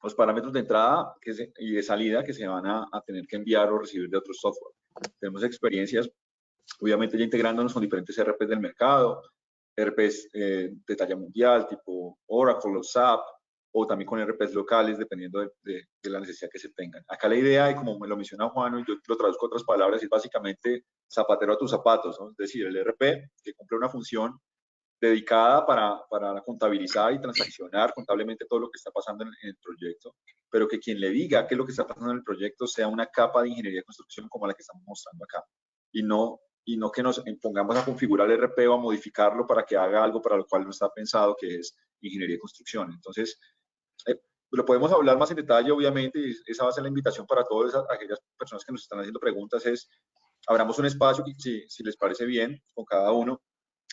los parámetros de entrada y de salida que se van a tener que enviar o recibir de otros software. Tenemos experiencias, obviamente ya integrándonos con diferentes ERPs del mercado, ERPs de talla mundial, tipo Oracle o SAP, o también con ERPs locales, dependiendo de la necesidad que se tengan. Acá la idea, y como me lo menciona Juan, y yo lo traduzco a otras palabras, es básicamente zapatero a tus zapatos, ¿no? Es decir, el ERP que cumple una función dedicada para contabilizar y transaccionar contablemente todo lo que está pasando en el proyecto, pero que quien le diga qué es lo que está pasando en el proyecto sea una capa de ingeniería de construcción como la que estamos mostrando acá, y no que nos pongamos a configurar el RP o a modificarlo para que haga algo para lo cual no está pensado, que es ingeniería de construcción. Entonces, lo podemos hablar más en detalle, obviamente, y esa va a ser la invitación para todas aquellas personas que nos están haciendo preguntas, es abramos un espacio, si les parece bien, con cada uno,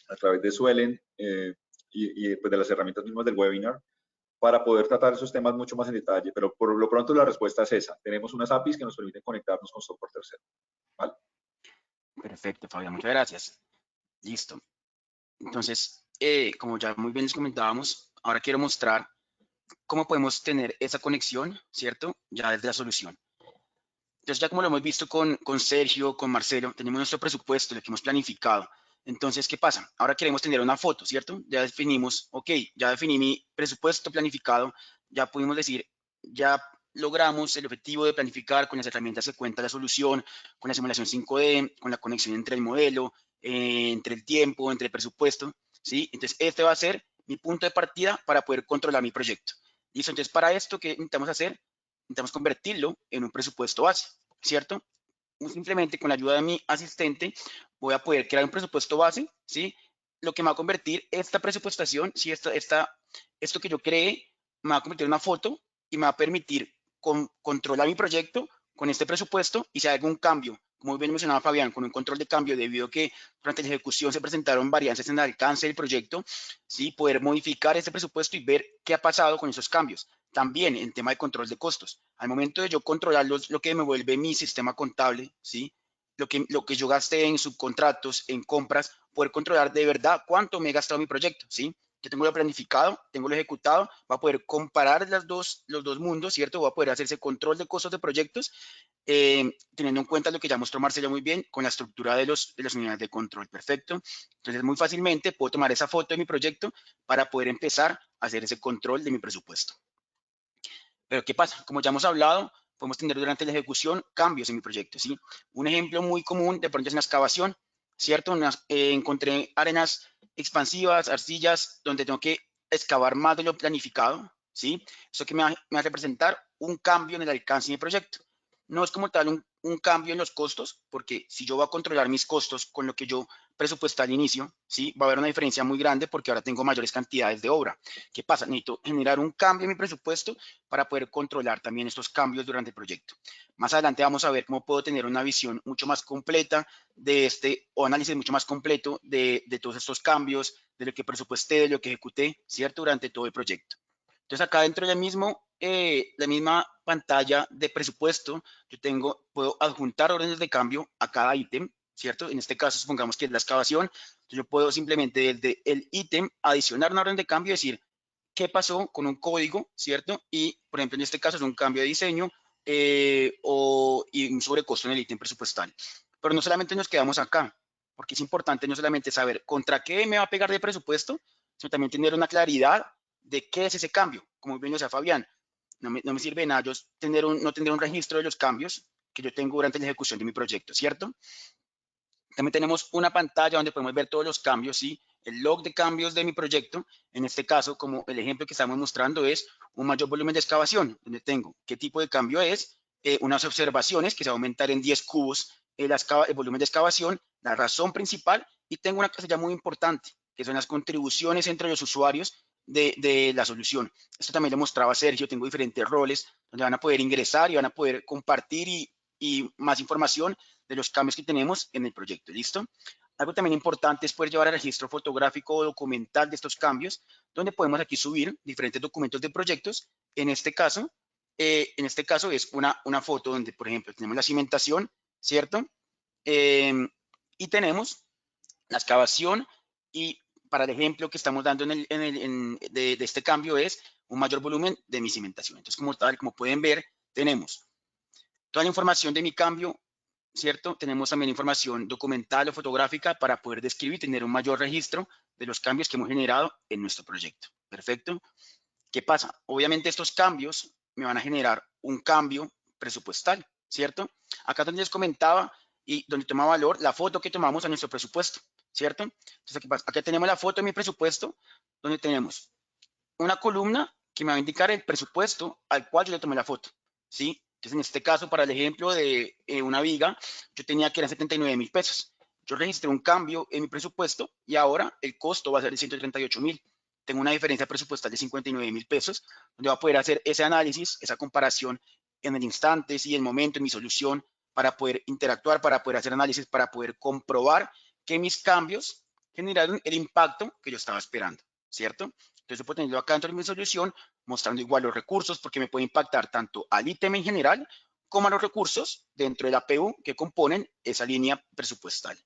a través de Suelen y pues de las herramientas mismas del webinar, para poder tratar esos temas mucho más en detalle. Pero por lo pronto la respuesta es esa. Tenemos unas APIs que nos permiten conectarnos con software tercero. ¿Vale? Perfecto, Fabián, muchas gracias. Listo. Entonces, como ya muy bien les comentábamos, ahora quiero mostrar cómo podemos tener esa conexión, ¿cierto? Ya desde la solución. Entonces, ya como lo hemos visto con Sergio, con Marcelo, tenemos nuestro presupuesto, lo que hemos planificado. Entonces, ¿qué pasa? Ahora queremos tener una foto, ¿cierto? Ya definimos, ok, ya definí mi presupuesto planificado, ya pudimos decir, ya logramos el objetivo de planificar con las herramientas que cuenta la solución, con la simulación 5D, con la conexión entre el modelo, entre el tiempo, entre el presupuesto, ¿sí? Entonces, este va a ser mi punto de partida para poder controlar mi proyecto. ¿Listo? Entonces, para esto, ¿qué necesitamos hacer? Necesitamos convertirlo en un presupuesto base, ¿cierto? Simplemente con la ayuda de mi asistente voy a poder crear un presupuesto base, ¿sí? Lo que me va a convertir esta presupuestación, ¿sí? Esto que yo creé, me va a convertir en una foto y me va a permitir controlar mi proyecto con este presupuesto y si hay algún cambio, como bien mencionaba Fabián, con un control de cambio debido a que durante la ejecución se presentaron varianzas en el alcance del proyecto, ¿sí? Poder modificar este presupuesto y ver qué ha pasado con esos cambios. También en tema de control de costos. Al momento de yo controlarlos, lo que me vuelve mi sistema contable, ¿sí? Lo que yo gasté en subcontratos, en compras, poder controlar de verdad cuánto me he gastado en mi proyecto, ¿sí? Yo tengo lo planificado, tengo lo ejecutado, va a poder comparar los dos mundos, ¿cierto? Va a poder hacer ese control de costos de proyectos, teniendo en cuenta lo que ya mostró Marcelo muy bien con la estructura de las unidades de control, perfecto. Entonces, muy fácilmente puedo tomar esa foto de mi proyecto para poder empezar a hacer ese control de mi presupuesto. Pero ¿qué pasa? Como ya hemos hablado, podemos tener durante la ejecución cambios en mi proyecto, ¿sí? Un ejemplo muy común de pronto es en la excavación, ¿cierto? Encontré arenas expansivas, arcillas, donde tengo que excavar más de lo planificado, ¿sí? Eso que me va a representar un cambio en el alcance de mi proyecto. No es como tal un cambio en los costos, porque si yo voy a controlar mis costos con lo que yo presupuesté al inicio, ¿sí? Va a haber una diferencia muy grande porque ahora tengo mayores cantidades de obra. ¿Qué pasa? Necesito generar un cambio en mi presupuesto para poder controlar también estos cambios durante el proyecto. Más adelante vamos a ver cómo puedo tener una visión mucho más completa de o análisis mucho más completo de todos estos cambios, de lo que presupuesté, de lo que ejecuté, ¿cierto? Durante todo el proyecto. Entonces acá dentro del mismo, la misma pantalla de presupuesto, puedo adjuntar órdenes de cambio a cada ítem, ¿cierto? En este caso, supongamos que es la excavación, entonces yo puedo simplemente desde el ítem adicionar una orden de cambio y decir qué pasó con un código, ¿cierto? Y, por ejemplo, en este caso es un cambio de diseño y un sobrecosto en el ítem presupuestal. Pero no solamente nos quedamos acá, porque es importante no solamente saber contra qué me va a pegar de presupuesto, sino también tener una claridad de qué es ese cambio. Como bien lo decía Fabián, no me sirve de nada yo no tener un registro de los cambios que yo tengo durante la ejecución de mi proyecto, ¿cierto? También tenemos una pantalla donde podemos ver todos los cambios, ¿sí? El log de cambios de mi proyecto. En este caso, como el ejemplo que estamos mostrando es un mayor volumen de excavación, donde tengo qué tipo de cambio es, unas observaciones que se va a aumentar en 10 cubos el volumen de excavación, la razón principal, y tengo una casilla muy importante, que son las contribuciones entre los usuarios de la solución. Esto también lo mostraba Sergio, tengo diferentes roles donde van a poder ingresar y van a poder compartir y más información de los cambios que tenemos en el proyecto, ¿listo? Algo también importante es poder llevar el registro fotográfico o documental de estos cambios, donde podemos aquí subir diferentes documentos de proyectos. En este caso es una foto donde, por ejemplo, tenemos la cimentación, ¿cierto? Y tenemos la excavación y para el ejemplo que estamos dando de este cambio es un mayor volumen de mi cimentación. Entonces, como pueden ver, tenemos toda la información de mi cambio, ¿cierto? Tenemos también información documental o fotográfica para poder describir y tener un mayor registro de los cambios que hemos generado en nuestro proyecto. ¿Perfecto? ¿Qué pasa? Obviamente estos cambios me van a generar un cambio presupuestal, ¿cierto? Acá donde les comentaba y donde toma valor la foto que tomamos a nuestro presupuesto, ¿cierto? Entonces, ¿qué pasa? Acá tenemos la foto de mi presupuesto, donde tenemos una columna que me va a indicar el presupuesto al cual yo le tomé la foto, ¿sí? Entonces, en este caso, para el ejemplo de una viga, yo tenía que eran 79,000 pesos. Yo registré un cambio en mi presupuesto y ahora el costo va a ser de 138,000. Tengo una diferencia presupuestal de 59,000 pesos, donde voy a poder hacer ese análisis, esa comparación en el instante, sí, el momento, en mi solución, para poder interactuar, para poder hacer análisis, para poder comprobar que mis cambios generaron el impacto que yo estaba esperando, ¿cierto? Entonces yo puedo tenerlo acá dentro de mi solución, mostrando igual los recursos, porque me puede impactar tanto al ítem en general como a los recursos dentro de la PU que componen esa línea presupuestal.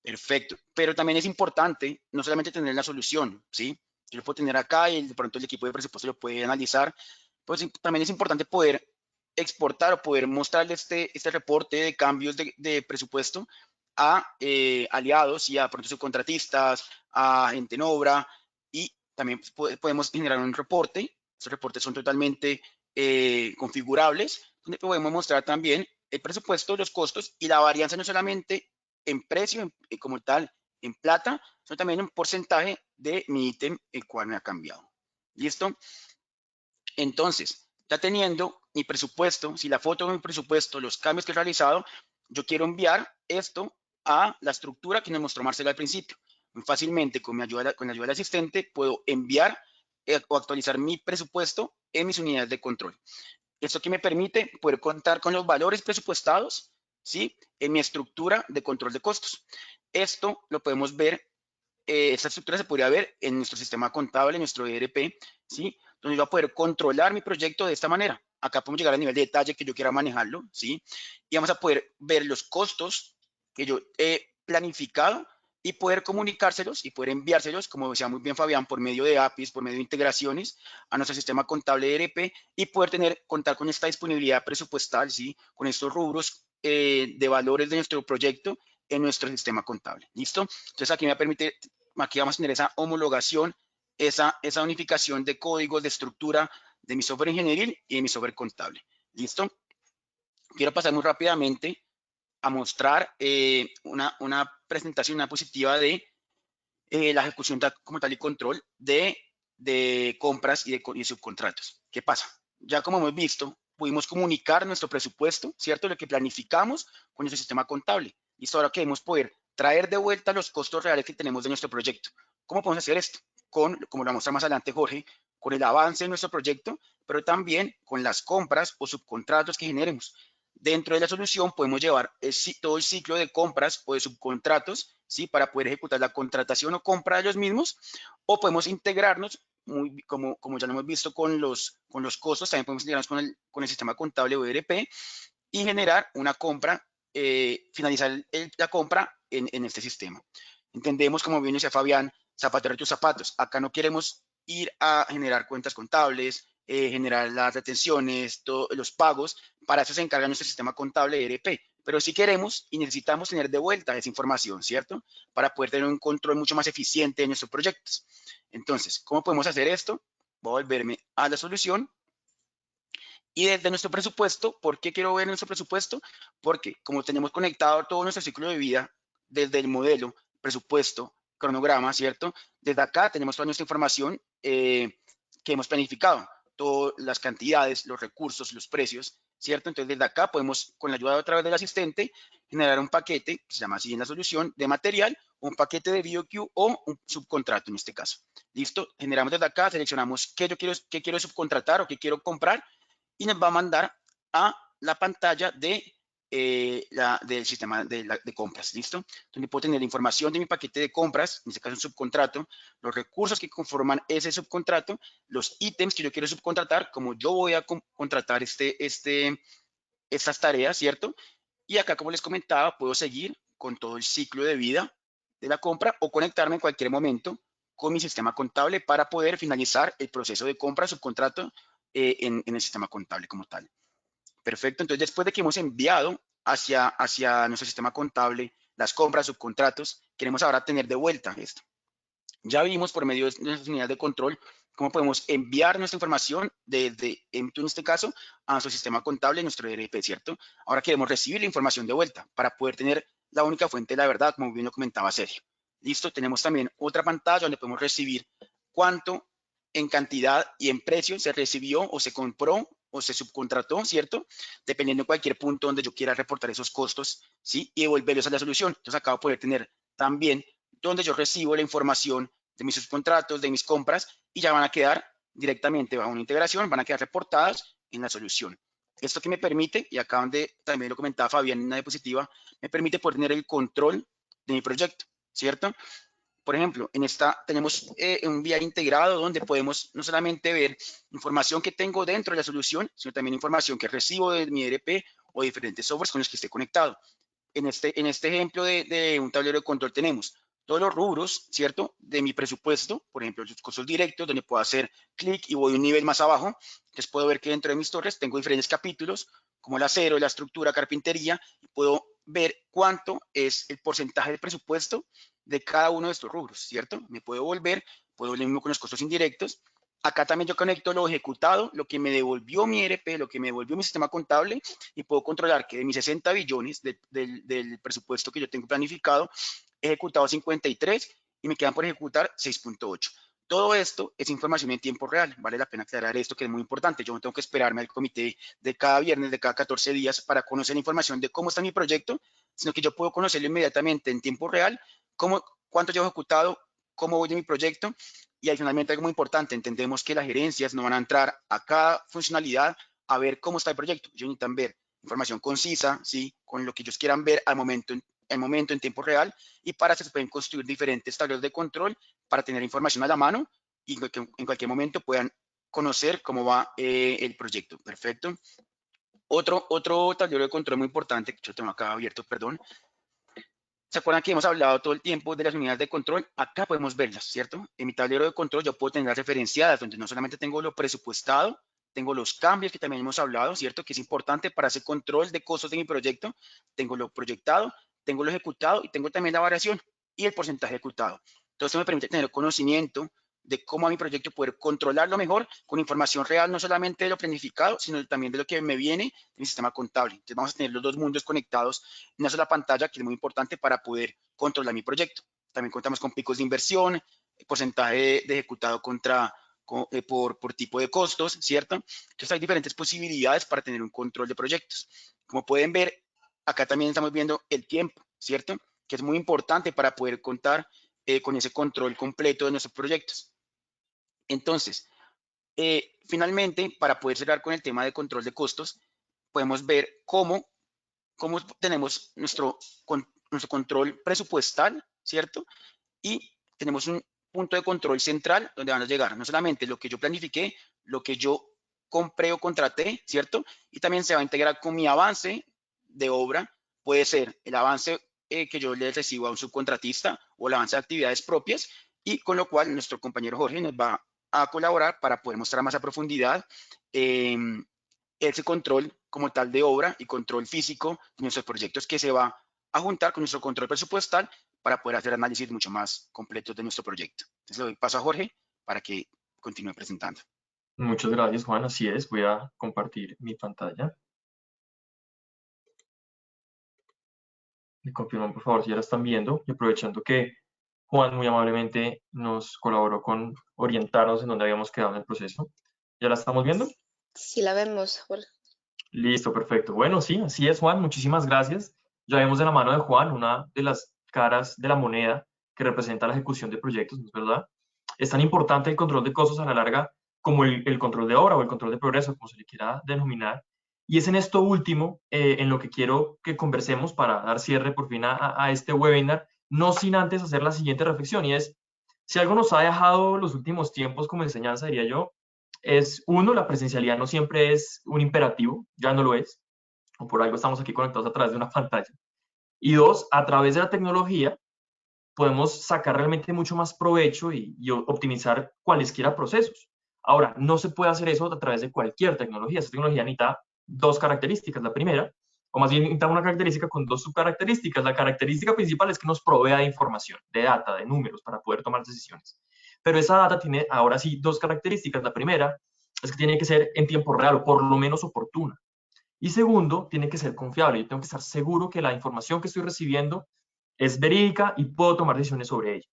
Perfecto, pero también es importante no solamente tener la solución, ¿sí? Yo lo puedo tener acá y de pronto el equipo de presupuesto lo puede analizar, pues también es importante poder exportar o poder mostrarle este reporte de cambios de presupuesto a aliados y a pronto subcontratistas, a gente en obra, y también podemos generar un reporte. Estos reportes son totalmente configurables, donde podemos mostrar también el presupuesto, los costos y la varianza no solamente en precio como tal, en plata, sino también en porcentaje de mi ítem, el cual me ha cambiado. ¿Listo? Entonces, ya teniendo mi presupuesto, si la foto de mi presupuesto, los cambios que he realizado, yo quiero enviar esto a la estructura que nos mostró Marcelo al principio. Muy fácilmente, con la ayuda del asistente, puedo enviar o actualizar mi presupuesto en mis unidades de control. Esto que me permite poder contar con los valores presupuestados, ¿sí?, en mi estructura de control de costos. Esto lo podemos ver, esta estructura se podría ver en nuestro sistema contable, en nuestro ERP, ¿sí?, donde yo voy a poder controlar mi proyecto de esta manera. Acá podemos llegar al nivel de detalle que yo quiera manejarlo, ¿sí? Y vamos a poder ver los costos que yo he planificado y poder comunicárselos y poder enviárselos, como decía muy bien Fabián, por medio de APIs, por medio de integraciones a nuestro sistema contable ERP y poder contar con esta disponibilidad presupuestal, ¿sí?, con estos rubros de valores de nuestro proyecto en nuestro sistema contable. ¿Listo? Entonces aquí me permite, aquí vamos a tener esa homologación, esa unificación de códigos, de estructura de mi software ingenieril y de mi software contable. ¿Listo? Quiero pasar muy rápidamente a mostrar una presentación, una diapositiva de la ejecución como tal y control de compras y de subcontratos. ¿Qué pasa? Ya como hemos visto, pudimos comunicar nuestro presupuesto, ¿cierto?, lo que planificamos con nuestro sistema contable. Y ahora queremos poder traer de vuelta los costos reales que tenemos de nuestro proyecto. ¿Cómo podemos hacer esto? Como lo va a mostrar más adelante Jorge, con el avance de nuestro proyecto, pero también con las compras o subcontratos que generemos. Dentro de la solución podemos llevar todo el ciclo de compras o de subcontratos, ¿sí?, para poder ejecutar la contratación o compra de los mismos, o podemos integrarnos, como ya lo hemos visto con los costos, también podemos integrarnos con el sistema contable o ERP y generar una compra, finalizar la compra en este sistema. Entendemos, como bien decía Fabián, zapatero de tus zapatos. Acá no queremos ir a generar cuentas contables, generar las retenciones, los pagos. Para eso se encarga nuestro sistema contable ERP. Pero sí queremos y necesitamos tener de vuelta esa información, ¿cierto?, para poder tener un control mucho más eficiente de nuestros proyectos. Entonces, ¿cómo podemos hacer esto? Voy a volverme a la solución. Y desde nuestro presupuesto, ¿por qué quiero ver nuestro presupuesto? Porque como tenemos conectado todo nuestro ciclo de vida, desde el modelo, presupuesto, cronograma, ¿cierto? Desde acá tenemos toda nuestra información que hemos planificado, todas las cantidades, los recursos, los precios, ¿cierto? Entonces desde acá podemos, con la ayuda otra vez del asistente, generar un paquete, que se llama así en la solución, de material, un paquete de BOQ o un subcontrato en este caso. ¿Listo? Generamos desde acá, seleccionamos qué quiero subcontratar o qué quiero comprar, y nos va a mandar a la pantalla del sistema de compras, ¿listo? Donde puedo tener la información de mi paquete de compras, en este caso un subcontrato, los recursos que conforman ese subcontrato, los ítems que yo quiero subcontratar, como yo voy a contratar estas tareas, ¿cierto? Y acá, como les comentaba, puedo seguir con todo el ciclo de vida de la compra o conectarme en cualquier momento con mi sistema contable para poder finalizar el proceso de compra, subcontrato, en el sistema contable como tal. Perfecto, entonces después de que hemos enviado hacia nuestro sistema contable las compras, subcontratos, queremos ahora tener de vuelta esto. Ya vimos por medio de nuestras unidades de control cómo podemos enviar nuestra información desde, en este caso, a nuestro sistema contable, nuestro ERP, ¿cierto? Ahora queremos recibir la información de vuelta para poder tener la única fuente de la verdad, como bien lo comentaba Sergio. Listo, tenemos también otra pantalla donde podemos recibir cuánto en cantidad y en precio se recibió o se compró o se subcontrató, ¿cierto? Dependiendo de cualquier punto donde yo quiera reportar esos costos, ¿sí? Y devolverlos a la solución. Entonces acá voy a poder tener también donde yo recibo la información de mis subcontratos, de mis compras, y ya van a quedar directamente bajo una integración, van a quedar reportadas en la solución. Esto que me permite, y acá donde también lo comentaba Fabián en una diapositiva, me permite poder tener el control de mi proyecto, ¿cierto? Por ejemplo, en esta tenemos un VI integrado donde podemos no solamente ver información que tengo dentro de la solución, sino también información que recibo de mi ERP o de diferentes softwares con los que esté conectado. En este ejemplo de un tablero de control tenemos todos los rubros, ¿cierto? De mi presupuesto, por ejemplo, los costos directos, donde puedo hacer clic y voy un nivel más abajo. Entonces puedo ver que dentro de mis torres tengo diferentes capítulos, como el acero, la estructura, carpintería, y puedo ver cuánto es el porcentaje de presupuesto de cada uno de estos rubros, ¿cierto? Me puedo volver, puedo ver lo mismo con los costos indirectos. Acá también yo conecto lo ejecutado, lo que me devolvió mi ERP, lo que me devolvió mi sistema contable, y puedo controlar que de mis 60 billones del presupuesto que yo tengo planificado, he ejecutado 53 y me quedan por ejecutar 6.8. Todo esto es información en tiempo real. Vale la pena aclarar esto, que es muy importante. Yo no tengo que esperarme al comité de cada viernes, de cada 14 días, para conocer información de cómo está mi proyecto, sino que yo puedo conocerlo inmediatamente en tiempo real, cuánto llevo ejecutado, cómo voy de mi proyecto. Y adicionalmente, algo muy importante, entendemos que las gerencias no van a entrar a cada funcionalidad a ver cómo está el proyecto. Ellos necesitan ver información concisa, ¿sí? Con lo que ellos quieran ver al momento en tiempo real, y para eso se pueden construir diferentes tableros de control para tener información a la mano y que en cualquier momento puedan conocer cómo va el proyecto. Perfecto. Otro tablero de control muy importante, que yo tengo acá abierto, perdón. ¿Se acuerdan que hemos hablado todo el tiempo de las unidades de control? Acá podemos verlas, ¿cierto? En mi tablero de control yo puedo tener referenciadas, donde no solamente tengo lo presupuestado, tengo los cambios que también hemos hablado, ¿cierto? Que es importante para hacer control de costos de mi proyecto. Tengo lo proyectado, tengo lo ejecutado y tengo también la variación y el porcentaje ejecutado. Entonces, esto me permite tener conocimiento de cómo a mi proyecto poder controlarlo mejor con información real, no solamente de lo planificado, sino también de lo que me viene de mi sistema contable. Entonces, vamos a tener los dos mundos conectados en una sola pantalla, que es muy importante para poder controlar mi proyecto. También contamos con picos de inversión, porcentaje de ejecutado por tipo de costos, ¿cierto? Entonces hay diferentes posibilidades para tener un control de proyectos. Como pueden ver, acá también estamos viendo el tiempo, ¿cierto? Que es muy importante para poder contar con ese control completo de nuestros proyectos. Entonces, finalmente, para poder cerrar con el tema de control de costos, podemos ver cómo tenemos nuestro control presupuestal, ¿cierto? Y tenemos un punto de control central donde van a llegar no solamente lo que yo planifiqué, lo que yo compré o contraté, ¿cierto? Y también se va a integrar con mi avance de obra. Puede ser el avance que yo le recibo a un subcontratista o el avance de actividades propias, y con lo cual nuestro compañero Jorge nos va a colaborar para poder mostrar más a profundidad ese control como tal de obra y control físico de nuestros proyectos, que se va a juntar con nuestro control presupuestal para poder hacer análisis mucho más completos de nuestro proyecto. Entonces le doy paso a Jorge para que continúe presentando. Muchas gracias, Juan. Así es, voy a compartir mi pantalla. Me confirman, por favor, si ya la están viendo, y aprovechando que Juan muy amablemente nos colaboró con orientarnos en dónde habíamos quedado en el proceso. ¿Ya la estamos viendo? Sí la vemos, Jorge. Listo, perfecto. Bueno, sí, así es, Juan. Muchísimas gracias. Ya vemos de la mano de Juan una de las caras de la moneda que representa la ejecución de proyectos, ¿no es verdad? Es tan importante el control de costos a la larga como el control de obra o el control de progreso, como se le quiera denominar. Y es en esto último en lo que quiero que conversemos para dar cierre por fin a este webinar, no sin antes hacer la siguiente reflexión, y es, si algo nos ha dejado los últimos tiempos como enseñanza, diría yo, es uno, la presencialidad no siempre es un imperativo, ya no lo es, o por algo estamos aquí conectados a través de una pantalla. Y dos, a través de la tecnología podemos sacar realmente mucho más provecho y optimizar cualesquiera procesos. Ahora, no se puede hacer eso a través de cualquier tecnología. Esa tecnología necesita dos características. La primera, o más bien necesita una característica con dos subcaracterísticas. La característica principal es que nos provea de información, de data, de números para poder tomar decisiones. Pero esa data tiene ahora sí dos características. La primera es que tiene que ser en tiempo real o por lo menos oportuna. Y segundo, tiene que ser confiable. Yo tengo que estar seguro que la información que estoy recibiendo es verídica y puedo tomar decisiones sobre ella.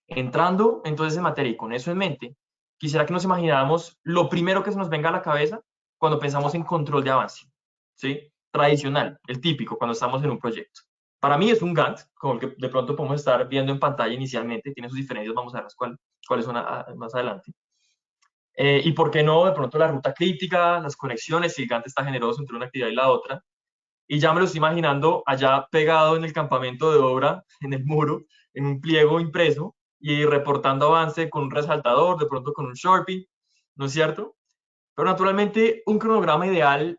Entrando entonces en materia y con eso en mente, quisiera que nos imagináramos lo primero que se nos venga a la cabeza cuando pensamos en control de avance, ¿sí? Tradicional, el típico, cuando estamos en un proyecto. Para mí es un Gantt, como el que de pronto podemos estar viendo en pantalla inicialmente, tiene sus diferencias, vamos a ver cuáles son más adelante. Y por qué no, de pronto la ruta crítica, las conexiones, si el Gantt está generoso entre una actividad y la otra. Y ya me lo estoy imaginando allá pegado en el campamento de obra, en el muro, en un pliego impreso y reportando avance con un resaltador, de pronto con un Sharpie, ¿no es cierto? Pero naturalmente un cronograma ideal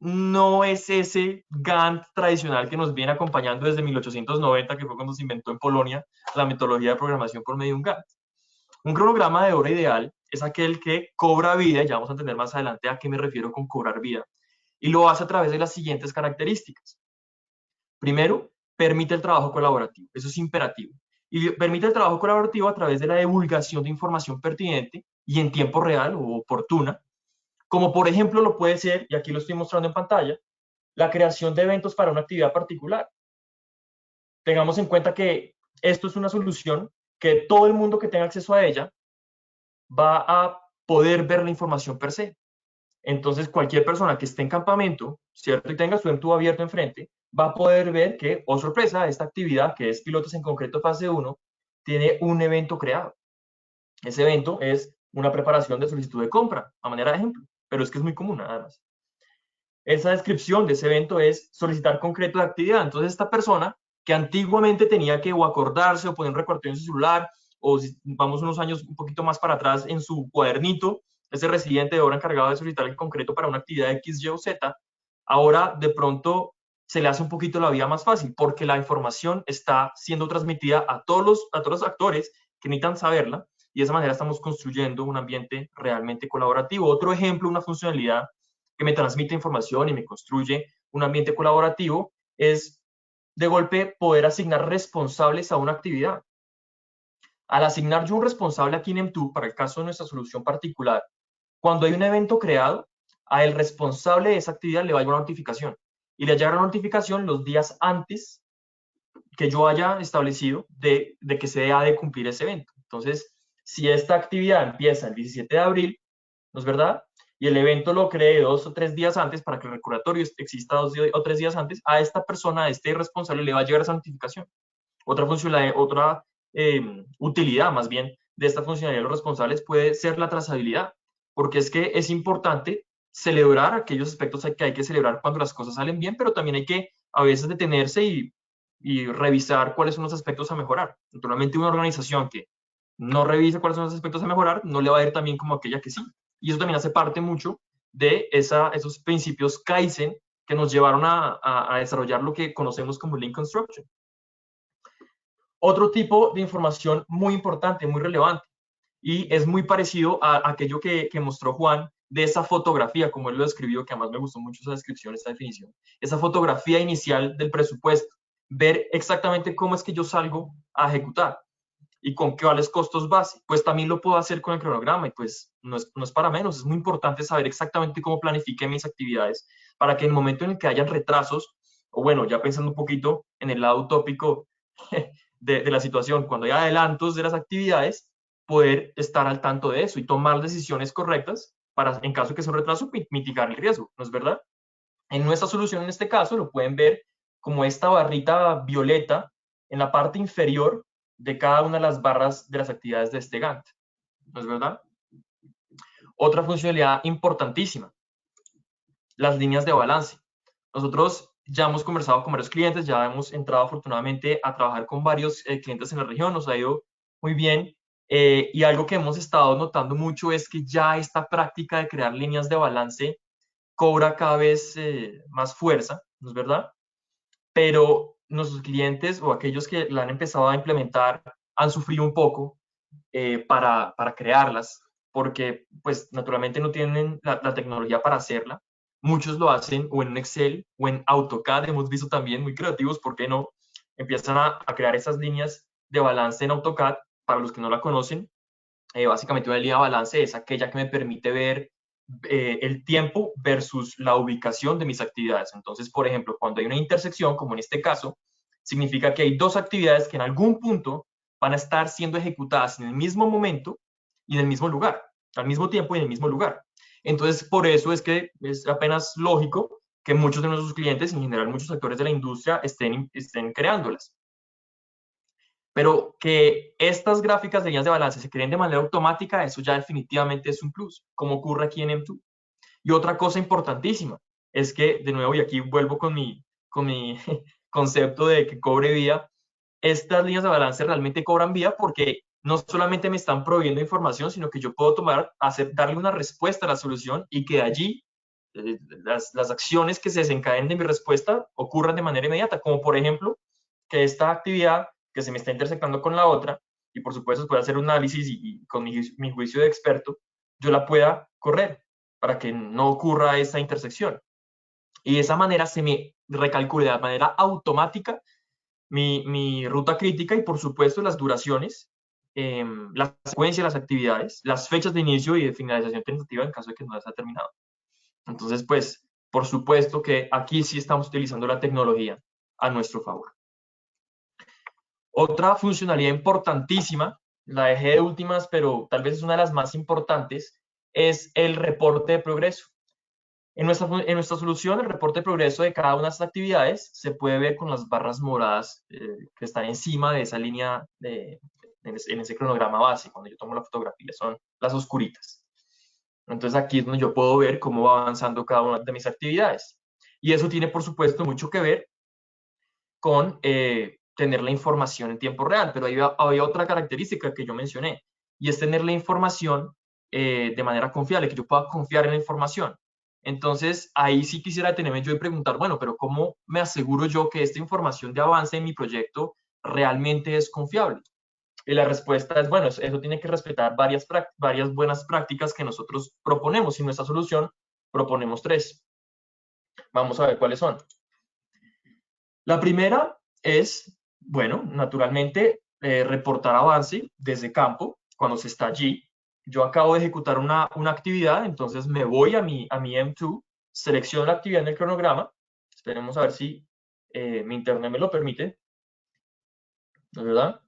no es ese Gantt tradicional que nos viene acompañando desde 1890, que fue cuando se inventó en Polonia la metodología de programación por medio de un Gantt. Un cronograma de obra ideal es aquel que cobra vida, ya vamos a entender más adelante a qué me refiero con cobrar vida, y lo hace a través de las siguientes características. Primero, permite el trabajo colaborativo, eso es imperativo, y permite el trabajo colaborativo a través de la divulgación de información pertinente y en tiempo real o oportuna, como por ejemplo lo puede ser, y aquí lo estoy mostrando en pantalla, la creación de eventos para una actividad particular. Tengamos en cuenta que esto es una solución que todo el mundo que tenga acceso a ella va a poder ver la información per se. Entonces, cualquier persona que esté en campamento, ¿cierto? Y tenga su MTU abierto enfrente, va a poder ver que, oh sorpresa, esta actividad, que es Pilotos en Concreto Fase 1, tiene un evento creado. Ese evento es una preparación de solicitud de compra, a manera de ejemplo, pero es que es muy común, nada más. Esa descripción de ese evento es solicitar concreto de actividad. Entonces, esta persona que antiguamente tenía que o acordarse o poner un recordatorio en su celular, o si vamos unos años un poquito más para atrás en su cuadernito, ese residente de obra encargado de solicitar el concreto para una actividad X, Y o Z, ahora de pronto se le hace un poquito la vida más fácil porque la información está siendo transmitida a todos los actores que necesitan saberla y de esa manera estamos construyendo un ambiente realmente colaborativo. Otro ejemplo, una funcionalidad que me transmite información y me construye un ambiente colaborativo es de golpe poder asignar responsables a una actividad. Al asignar yo un responsable aquí en M2, para el caso de nuestra solución particular, cuando hay un evento creado, a el responsable de esa actividad le va a llegar una notificación. Y le llega la notificación los días antes que yo haya establecido de que se ha de cumplir ese evento. Entonces, si esta actividad empieza el 17 de abril, ¿no es verdad? Y el evento lo cree 2 o 3 días antes para que el recordatorio exista 2 o 3 días antes, a esta persona, a este responsable, le va a llegar esa notificación. Otra funcionalidad, otra utilidad más bien de esta funcionalidad de los responsables puede ser la trazabilidad, porque es que es importante celebrar aquellos aspectos que hay que celebrar cuando las cosas salen bien, pero también hay que a veces detenerse y revisar cuáles son los aspectos a mejorar. Naturalmente, una organización que no revisa cuáles son los aspectos a mejorar, no le va a ir tan bien como aquella que sí. Y eso también hace parte mucho de esos principios Kaizen que nos llevaron a desarrollar lo que conocemos como Lean Construction. Otro tipo de información muy importante, muy relevante, y es muy parecido a aquello que mostró Juan de esa fotografía, como él lo describió, que además me gustó mucho esa descripción, esa definición, esa fotografía inicial del presupuesto, ver exactamente cómo es que yo salgo a ejecutar y con cuáles costos base. Pues también lo puedo hacer con el cronograma y pues no es para menos, es muy importante saber exactamente cómo planifique mis actividades para que en el momento en el que hayan retrasos, o bueno, ya pensando un poquito en el lado utópico de la situación, cuando hay adelantos de las actividades, poder estar al tanto de eso y tomar decisiones correctas para, en caso de que sea un retraso, mitigar el riesgo, ¿no es verdad? En nuestra solución, en este caso, lo pueden ver como esta barrita violeta en la parte inferior de cada una de las barras de las actividades de este Gantt, ¿no es verdad? Otra funcionalidad importantísima, las líneas de balance. Nosotros ya hemos conversado con varios clientes, ya hemos entrado afortunadamente a trabajar con varios clientes en la región, nos ha ido muy bien. Y algo que hemos estado notando mucho es que ya esta práctica de crear líneas de balance cobra cada vez más fuerza, ¿no es verdad? Pero nuestros clientes o aquellos que la han empezado a implementar han sufrido un poco para crearlas, porque pues naturalmente no tienen la tecnología para hacerla. Muchos lo hacen o en un Excel o en AutoCAD, hemos visto también muy creativos, ¿por qué no? Empiezan a crear esas líneas de balance en AutoCAD. Para los que no la conocen, básicamente una línea de balance es aquella que me permite ver el tiempo versus la ubicación de mis actividades. Entonces, por ejemplo, cuando hay una intersección, como en este caso, significa que hay dos actividades que en algún punto van a estar siendo ejecutadas en el mismo momento y en el mismo lugar, al mismo tiempo y en el mismo lugar. Entonces, por eso es que es apenas lógico que muchos de nuestros clientes, en general muchos actores de la industria, estén creándolas. Pero que estas gráficas de líneas de balance se creen de manera automática, eso ya definitivamente es un plus, como ocurre aquí en M2. Y otra cosa importantísima es que, de nuevo, y aquí vuelvo con mi concepto de que cobre vida, estas líneas de balance realmente cobran vida porque no solamente me están proveyendo información, sino que yo puedo darle una respuesta a la solución y que de allí las acciones que se desencadenen de mi respuesta ocurran de manera inmediata, como por ejemplo, que esta actividad que se me está intersectando con la otra, y por supuesto pueda hacer un análisis y con mi juicio de experto, yo la pueda correr para que no ocurra esa intersección. Y de esa manera se me recalcula de manera automática mi ruta crítica y por supuesto las duraciones, la secuencia de las actividades, las fechas de inicio y de finalización tentativa en caso de que no las haya terminado. Entonces, pues, por supuesto que aquí sí estamos utilizando la tecnología a nuestro favor. Otra funcionalidad importantísima, la dejé de últimas, pero tal vez es una de las más importantes, es el reporte de progreso. En nuestra solución, el reporte de progreso de cada una de estas actividades se puede ver con las barras moradas que están encima de esa línea en ese cronograma base. Cuando yo tomo la fotografía, son las oscuritas. Entonces aquí es donde yo puedo ver cómo va avanzando cada una de mis actividades. Y eso tiene, por supuesto, mucho que ver con tener la información en tiempo real. Pero había otra característica que yo mencioné, y es tener la información de manera confiable, que yo pueda confiar en la información. Entonces, ahí sí quisiera detenerme yo y preguntar, bueno, pero ¿cómo me aseguro yo que esta información de avance en mi proyecto realmente es confiable? Y la respuesta es, bueno, eso tiene que respetar varias buenas prácticas que nosotros proponemos. Y en nuestra solución proponemos 3. Vamos a ver cuáles son. La primera es, bueno, naturalmente, reportar avance desde campo cuando se está allí. Yo acabo de ejecutar una actividad, entonces me voy a mi M2, selecciono la actividad en el cronograma. Esperemos a ver si mi internet me lo permite. ¿No es verdad?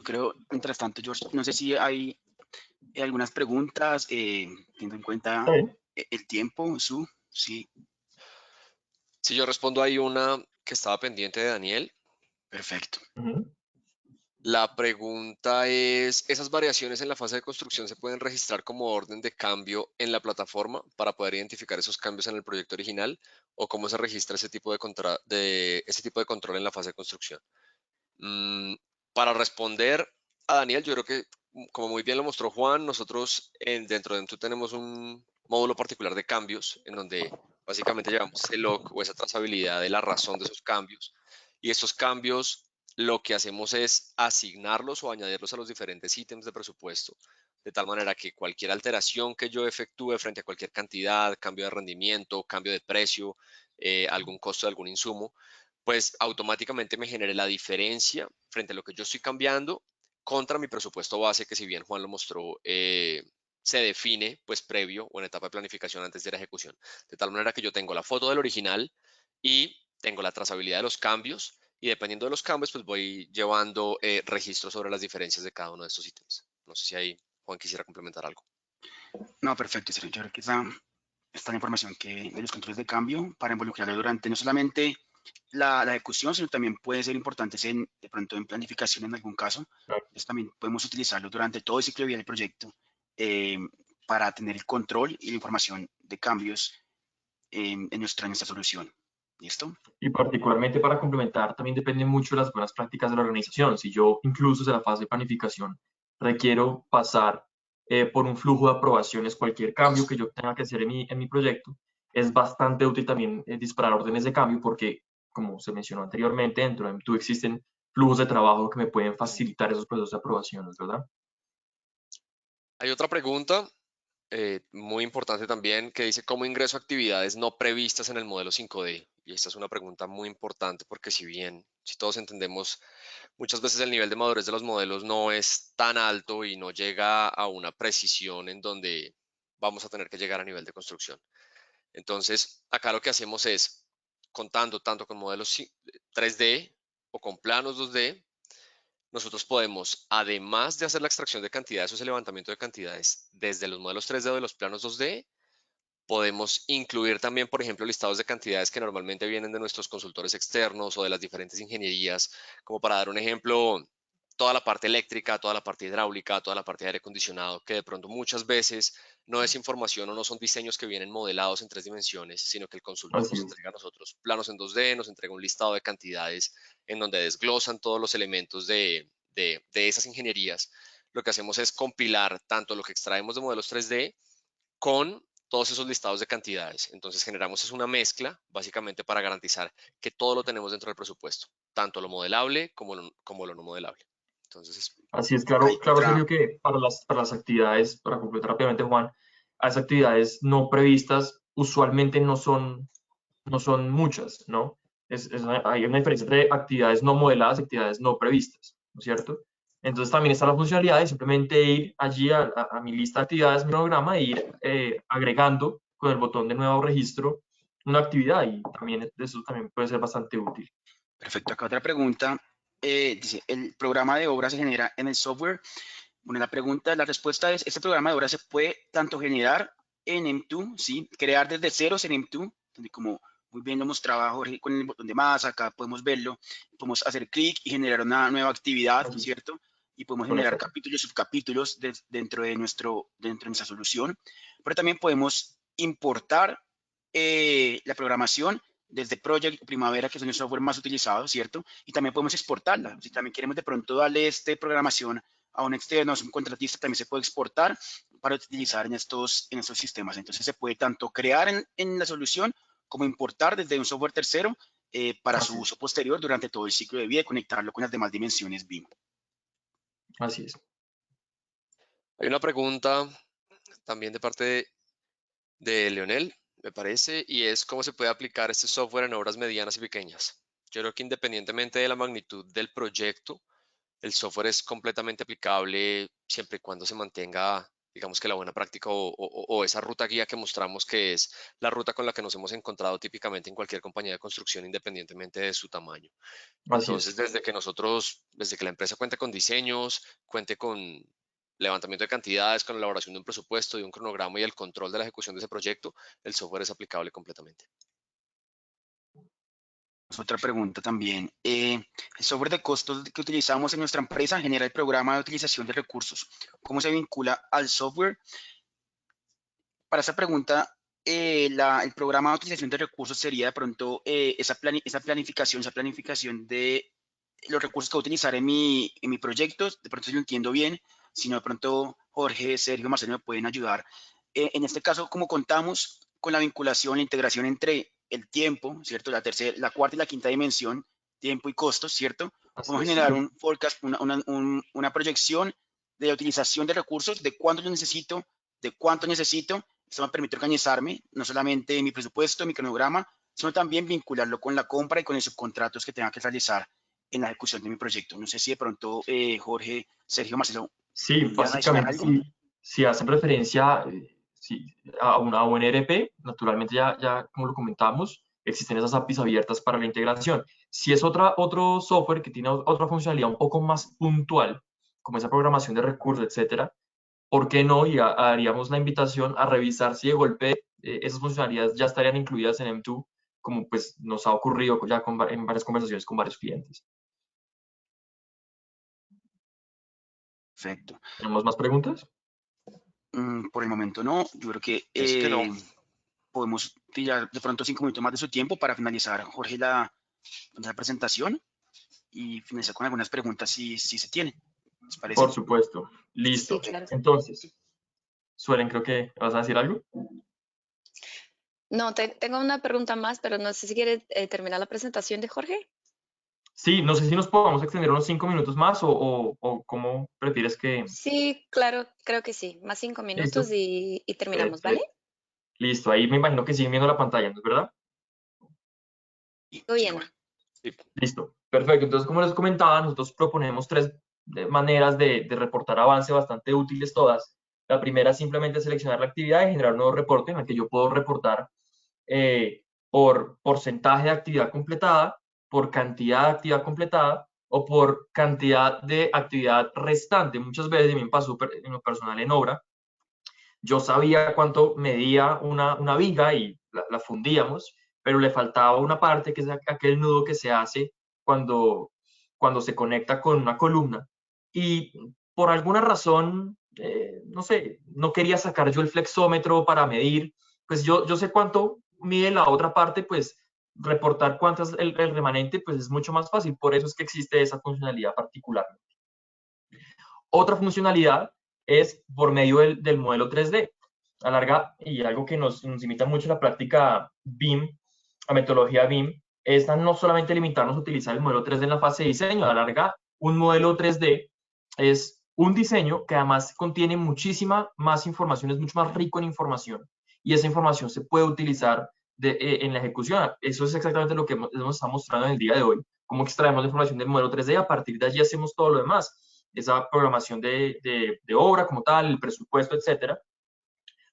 Creo, mientras tanto, George, no sé si hay algunas preguntas, teniendo en cuenta el tiempo, sí. Si yo respondo, hay una que estaba pendiente de Daniel. Perfecto. La pregunta es, ¿esas variaciones en la fase de construcción se pueden registrar como orden de cambio en la plataforma para poder identificar esos cambios en el proyecto original? ¿O cómo se registra ese tipo de control en la fase de construcción? Para responder a Daniel, yo creo que, como muy bien lo mostró Juan, nosotros dentro de M2 tenemos un módulo particular de cambios en donde básicamente llevamos ese log o esa trazabilidad de la razón de esos cambios. Y esos cambios lo que hacemos es asignarlos o añadirlos a los diferentes ítems de presupuesto, de tal manera que cualquier alteración que yo efectúe frente a cualquier cantidad, cambio de rendimiento, cambio de precio, algún costo de algún insumo, pues automáticamente me genere la diferencia frente a lo que yo estoy cambiando contra mi presupuesto base, que si bien Juan lo mostró, se define pues previo o en etapa de planificación antes de la ejecución. De tal manera que yo tengo la foto del original y tengo la trazabilidad de los cambios y dependiendo de los cambios pues voy llevando registros sobre las diferencias de cada uno de estos ítems. No sé si ahí Juan quisiera complementar algo. No, perfecto, Sergio. Yo creo que esta es la información de los controles de cambio para involucrarle durante no solamente la ejecución, sino también puede ser importante de pronto en planificación en algún caso. Entonces también podemos utilizarlo durante todo el ciclo de vida del proyecto para tener el control y la información de cambios en nuestra solución. ¿Listo? Y particularmente para complementar, también depende mucho de las buenas prácticas de la organización. Si yo, incluso desde la fase de planificación, requiero pasar por un flujo de aprobaciones, cualquier cambio que yo tenga que hacer en mi proyecto, es bastante útil también disparar órdenes de cambio porque, como se mencionó anteriormente, dentro de M2 existen flujos de trabajo que me pueden facilitar esos procesos de aprobaciones, ¿verdad? Hay otra pregunta muy importante también que dice cómo ingreso a actividades no previstas en el modelo 5D. Y esta es una pregunta muy importante porque si todos entendemos, muchas veces el nivel de madurez de los modelos no es tan alto y no llega a una precisión en donde vamos a tener que llegar a nivel de construcción. Entonces, acá lo que hacemos es, contando tanto con modelos 3D o con planos 2D, nosotros podemos, además de hacer la extracción de cantidades o ese levantamiento de cantidades desde los modelos 3D o de los planos 2D, Podemos incluir también, por ejemplo, listados de cantidades que normalmente vienen de nuestros consultores externos o de las diferentes ingenierías, como para dar un ejemplo, toda la parte eléctrica, toda la parte hidráulica, toda la parte de aire acondicionado, que de pronto muchas veces no es información o no son diseños que vienen modelados en 3 dimensiones, sino que el consultor Así nos es. entrega a nosotros planos en 2D, nos entrega un listado de cantidades en donde desglosan todos los elementos de esas ingenierías. Lo que hacemos es compilar tanto lo que extraemos de modelos 3D con todos esos listados de cantidades. Entonces generamos una mezcla básicamente para garantizar que todo lo tenemos dentro del presupuesto, tanto lo modelable como lo no modelable. Entonces, Así es, claro, Hay claro, otra, Sergio, que para las actividades, para completar rápidamente, Juan, a esas actividades no previstas usualmente no son muchas, ¿no? Hay una diferencia entre actividades no modeladas y actividades no previstas, ¿no es cierto? Entonces también está la funcionalidad de simplemente ir allí a mi lista de actividades, mi programa, e ir agregando con el botón de nuevo registro una actividad, y también eso también puede ser bastante útil. perfecto, acá otra pregunta. Dice, ¿el programa de obra se genera en el software? Bueno, la respuesta es, este programa de obra se puede tanto generar en M2, ¿sí? Crear desde ceros en M2, donde como muy bien lo mostraba Jorge con el botón de más, acá podemos verlo, podemos hacer clic y generar una nueva actividad, Así es. ¿cierto? Y podemos Con generar esta. capítulos y subcapítulos dentro de nuestra solución. Pero también podemos importar la programación desde Project o Primavera, que son el software más utilizado, ¿cierto? Y también podemos exportarla. Si también queremos de pronto darle programación a un externo, a un contratista, también se puede exportar para utilizar en estos sistemas. Entonces se puede tanto crear en la solución como importar desde un software tercero para su uso posterior durante todo el ciclo de vida y conectarlo con las demás dimensiones BIM. Así es. hay una pregunta también de parte de Leonel, me parece, y es cómo se puede aplicar este software en obras medianas y pequeñas. Yo creo que independientemente de la magnitud del proyecto, el software es completamente aplicable siempre y cuando se mantenga, digamos que la buena práctica o esa ruta guía que mostramos, que es la ruta con la que nos hemos encontrado típicamente en cualquier compañía de construcción, independientemente de su tamaño. Así es. Entonces, desde que la empresa cuente con diseños, cuente con levantamiento de cantidades, con la elaboración de un presupuesto, de un cronograma y el control de la ejecución de ese proyecto, el software es aplicable completamente. Otra pregunta también. El software de costos que utilizamos en nuestra empresa genera el programa de utilización de recursos. ¿Cómo se vincula al software? Para esa pregunta, el programa de utilización de recursos sería de pronto esa planificación de los recursos que voy a utilizar en mi proyecto. De pronto si lo entiendo bien, si no de pronto Jorge, Sergio, Marcelo me pueden ayudar. En este caso, como contamos con la vinculación, la integración entre el tiempo, ¿cierto? La cuarta y la quinta dimensión, tiempo y costos, ¿cierto? Así Podemos es. generar un forecast, una proyección de la utilización de recursos, de cuánto yo necesito, de cuánto necesito. Esto me permite organizarme, no solamente mi presupuesto, mi cronograma, sino también vincularlo con la compra y con los subcontratos que tenga que realizar en la ejecución de mi proyecto. No sé si de pronto Jorge, Sergio, Marcelo, Sí, ¿quieran adicionar básicamente, algo? si hacen referencia sí, a un ERP, naturalmente ya como lo comentamos, existen esas APIs abiertas para la integración. Si es otro software que tiene otra funcionalidad un poco más puntual, como esa programación de recursos, etcétera, ¿por qué no? Y haríamos la invitación a revisar si de golpe esas funcionalidades ya estarían incluidas en M2, como pues nos ha ocurrido ya en varias conversaciones con varios clientes. Perfecto. ¿Tenemos más preguntas? Por el momento no. Yo creo que Pienso que no. podemos tirar de pronto 5 minutos más de su tiempo para finalizar, Jorge, la presentación y finalizar con algunas preguntas si se tienen. ¿Les parece? Por supuesto. Sí, Listo. claro. Entonces, Suelen, creo que vas a decir algo. No, tengo una pregunta más, pero no sé si quiere terminar la presentación de Jorge. Sí, no sé si nos podamos extender unos 5 minutos más o cómo prefieres que... Sí, claro, creo que sí. Más 5 minutos Listo. y terminamos, ¿vale? Listo, ahí me imagino que siguen viendo la pantalla, ¿no es verdad? Todo Sí, bien. ahora. Listo, perfecto. Entonces, como les comentaba, nosotros proponemos 3 maneras de reportar avance bastante útiles todas. La primera es simplemente seleccionar la actividad y generar un nuevo reporte en el que yo puedo reportar por porcentaje de actividad completada, por cantidad de actividad completada o por cantidad de actividad restante. Muchas veces, a mí me pasó en lo personal en obra, yo sabía cuánto medía una viga y la fundíamos, pero le faltaba una parte que es aquel nudo que se hace cuando se conecta con una columna. Y por alguna razón, no sé, no quería sacar yo el flexómetro para medir, pues yo sé cuánto mide la otra parte, pues reportar cuánto es el remanente, pues es mucho más fácil. Por eso es que existe esa funcionalidad particular. Otra funcionalidad es por medio del modelo 3D. A larga, y algo que nos invita mucho a la práctica BIM, a metodología BIM, es a no solamente limitarnos a utilizar el modelo 3D en la fase de diseño. A la larga, un modelo 3D es un diseño que además contiene muchísima más información, es mucho más rico en información, y esa información se puede utilizar en la ejecución. Eso es exactamente lo que nos está mostrando en el día de hoy, cómo extraemos la información del modelo 3D y a partir de allí hacemos todo lo demás, esa programación de obra como tal, el presupuesto, etcétera.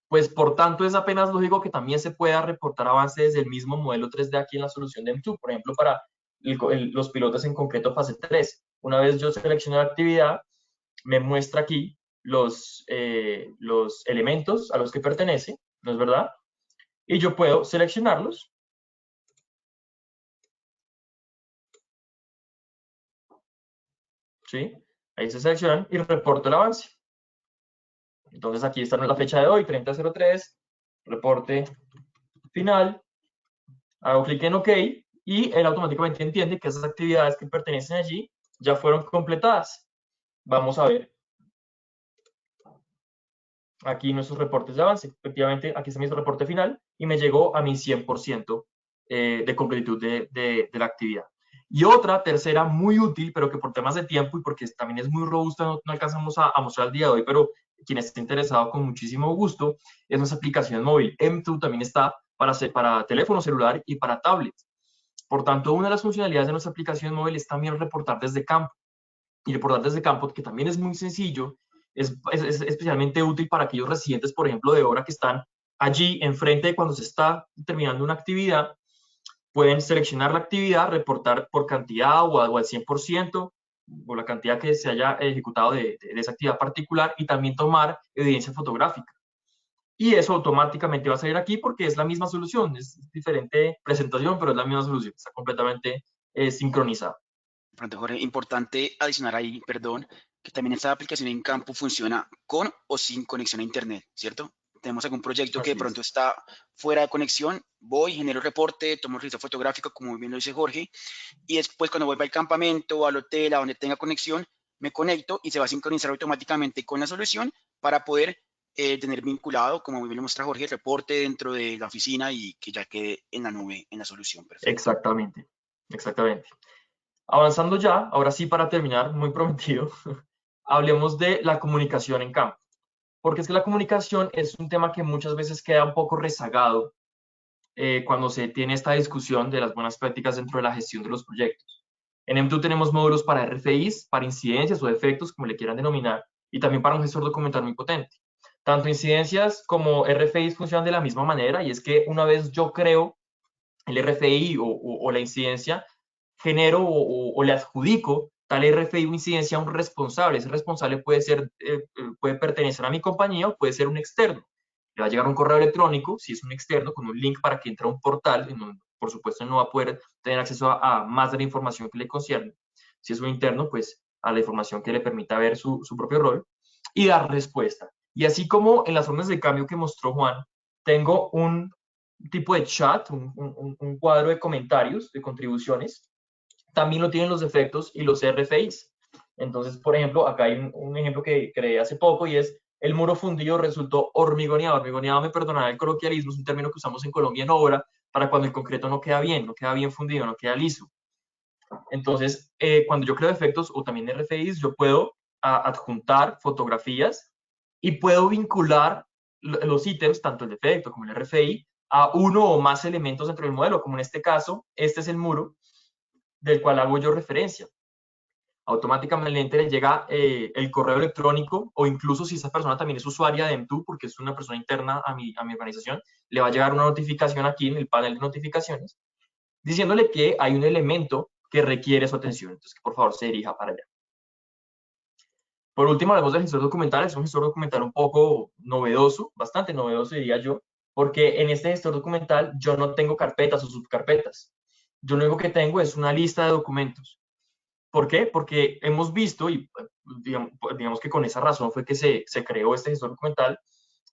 Pues por tanto es apenas lógico que también se pueda reportar avance desde el mismo modelo 3D aquí en la solución de M2, por ejemplo, para los pilotos en concreto fase 3. Una vez yo selecciono la actividad, me muestra aquí los elementos a los que pertenece, ¿no es verdad? Y yo puedo seleccionarlos. ¿Sí? Ahí se seleccionan y reporto el avance. Entonces aquí está la fecha de hoy, 30/03, reporte final, hago clic en OK y él automáticamente entiende que esas actividades que pertenecen allí ya fueron completadas. Vamos a ver aquí nuestros reportes de avance. Efectivamente, aquí está mi reporte final y me llegó a mi 100% de completitud de la actividad. Y otra, tercera, muy útil, pero que por temas de tiempo y porque también es muy robusta, no alcanzamos a mostrar el día de hoy, pero quien esté interesado con muchísimo gusto, es nuestra aplicación móvil. M2 también está para teléfono celular y para tablet. Por tanto, una de las funcionalidades de nuestra aplicación móvil es también reportar desde campo. Y reportar desde campo, que también es muy sencillo, es especialmente útil para aquellos residentes, por ejemplo, de obra que están allí enfrente de cuando se está terminando una actividad. Pueden seleccionar la actividad, reportar por cantidad o al 100%, o la cantidad que se haya ejecutado de esa actividad particular, y también tomar evidencia fotográfica. Y eso automáticamente va a salir aquí porque es la misma solución, es diferente presentación, pero es la misma solución, está completamente sincronizada. Pronto, Jorge, importante adicionar ahí, perdón, que también esta aplicación en campo funciona con o sin conexión a internet, ¿cierto? Tenemos algún proyecto que de pronto está fuera de conexión, voy, genero reporte, tomo el registro fotográfico, como bien lo dice Jorge, y después cuando vuelva al campamento, al hotel, a donde tenga conexión, me conecto y se va a sincronizar automáticamente con la solución para poder tener vinculado, como muy bien lo muestra Jorge, el reporte dentro de la oficina y que ya quede en la nube, en la solución. Perfecto. Exactamente, exactamente. Avanzando ya, ahora sí para terminar, muy prometido, hablemos de la comunicación en campo. Porque es que la comunicación es un tema que muchas veces queda un poco rezagado cuando se tiene esta discusión de las buenas prácticas dentro de la gestión de los proyectos. En M2 tenemos módulos para RFIs, para incidencias o defectos, como le quieran denominar, y también para un gestor documental muy potente. Tanto incidencias como RFIs funcionan de la misma manera, y es que una vez yo creo el RFI o la incidencia, genero o le adjudico tal RFI o incidencia a un responsable. Ese responsable puede pertenecer a mi compañía o puede ser un externo. Le va a llegar un correo electrónico, si es un externo, con un link para que entre a un portal, en donde, por supuesto, no va a poder tener acceso a más de la información que le concierne. Si es un interno, pues a la información que le permita ver su propio rol y dar respuesta. Y así como en las órdenes de cambio que mostró Juan, tengo un tipo de chat, un cuadro de comentarios, de contribuciones, también lo tienen los defectos y los RFIs. Entonces, por ejemplo, acá hay un ejemplo que creé hace poco y es: el muro fundido resultó hormigoneado. Hormigoneado, me perdonará el coloquialismo, es un término que usamos en Colombia en obra para cuando el concreto no queda bien fundido, no queda liso. Entonces, cuando yo creo defectos o también RFIs, yo puedo adjuntar fotografías y puedo vincular los ítems, tanto el defecto como el RFI, a uno o más elementos dentro del modelo, como en este caso, este es el muro del cual hago yo referencia. Automáticamente le llega el correo electrónico, o incluso si esa persona también es usuaria de M2, porque es una persona interna a mi organización, le va a llegar una notificación aquí en el panel de notificaciones, diciéndole que hay un elemento que requiere su atención, entonces que por favor se dirija para allá. Por último, hablamos del gestor documental. Es un gestor documental un poco novedoso, bastante novedoso diría yo, porque en este gestor documental yo no tengo carpetas o subcarpetas. Yo lo único que tengo es una lista de documentos. ¿Por qué? Porque hemos visto, y digamos que con esa razón fue que se creó este gestor documental,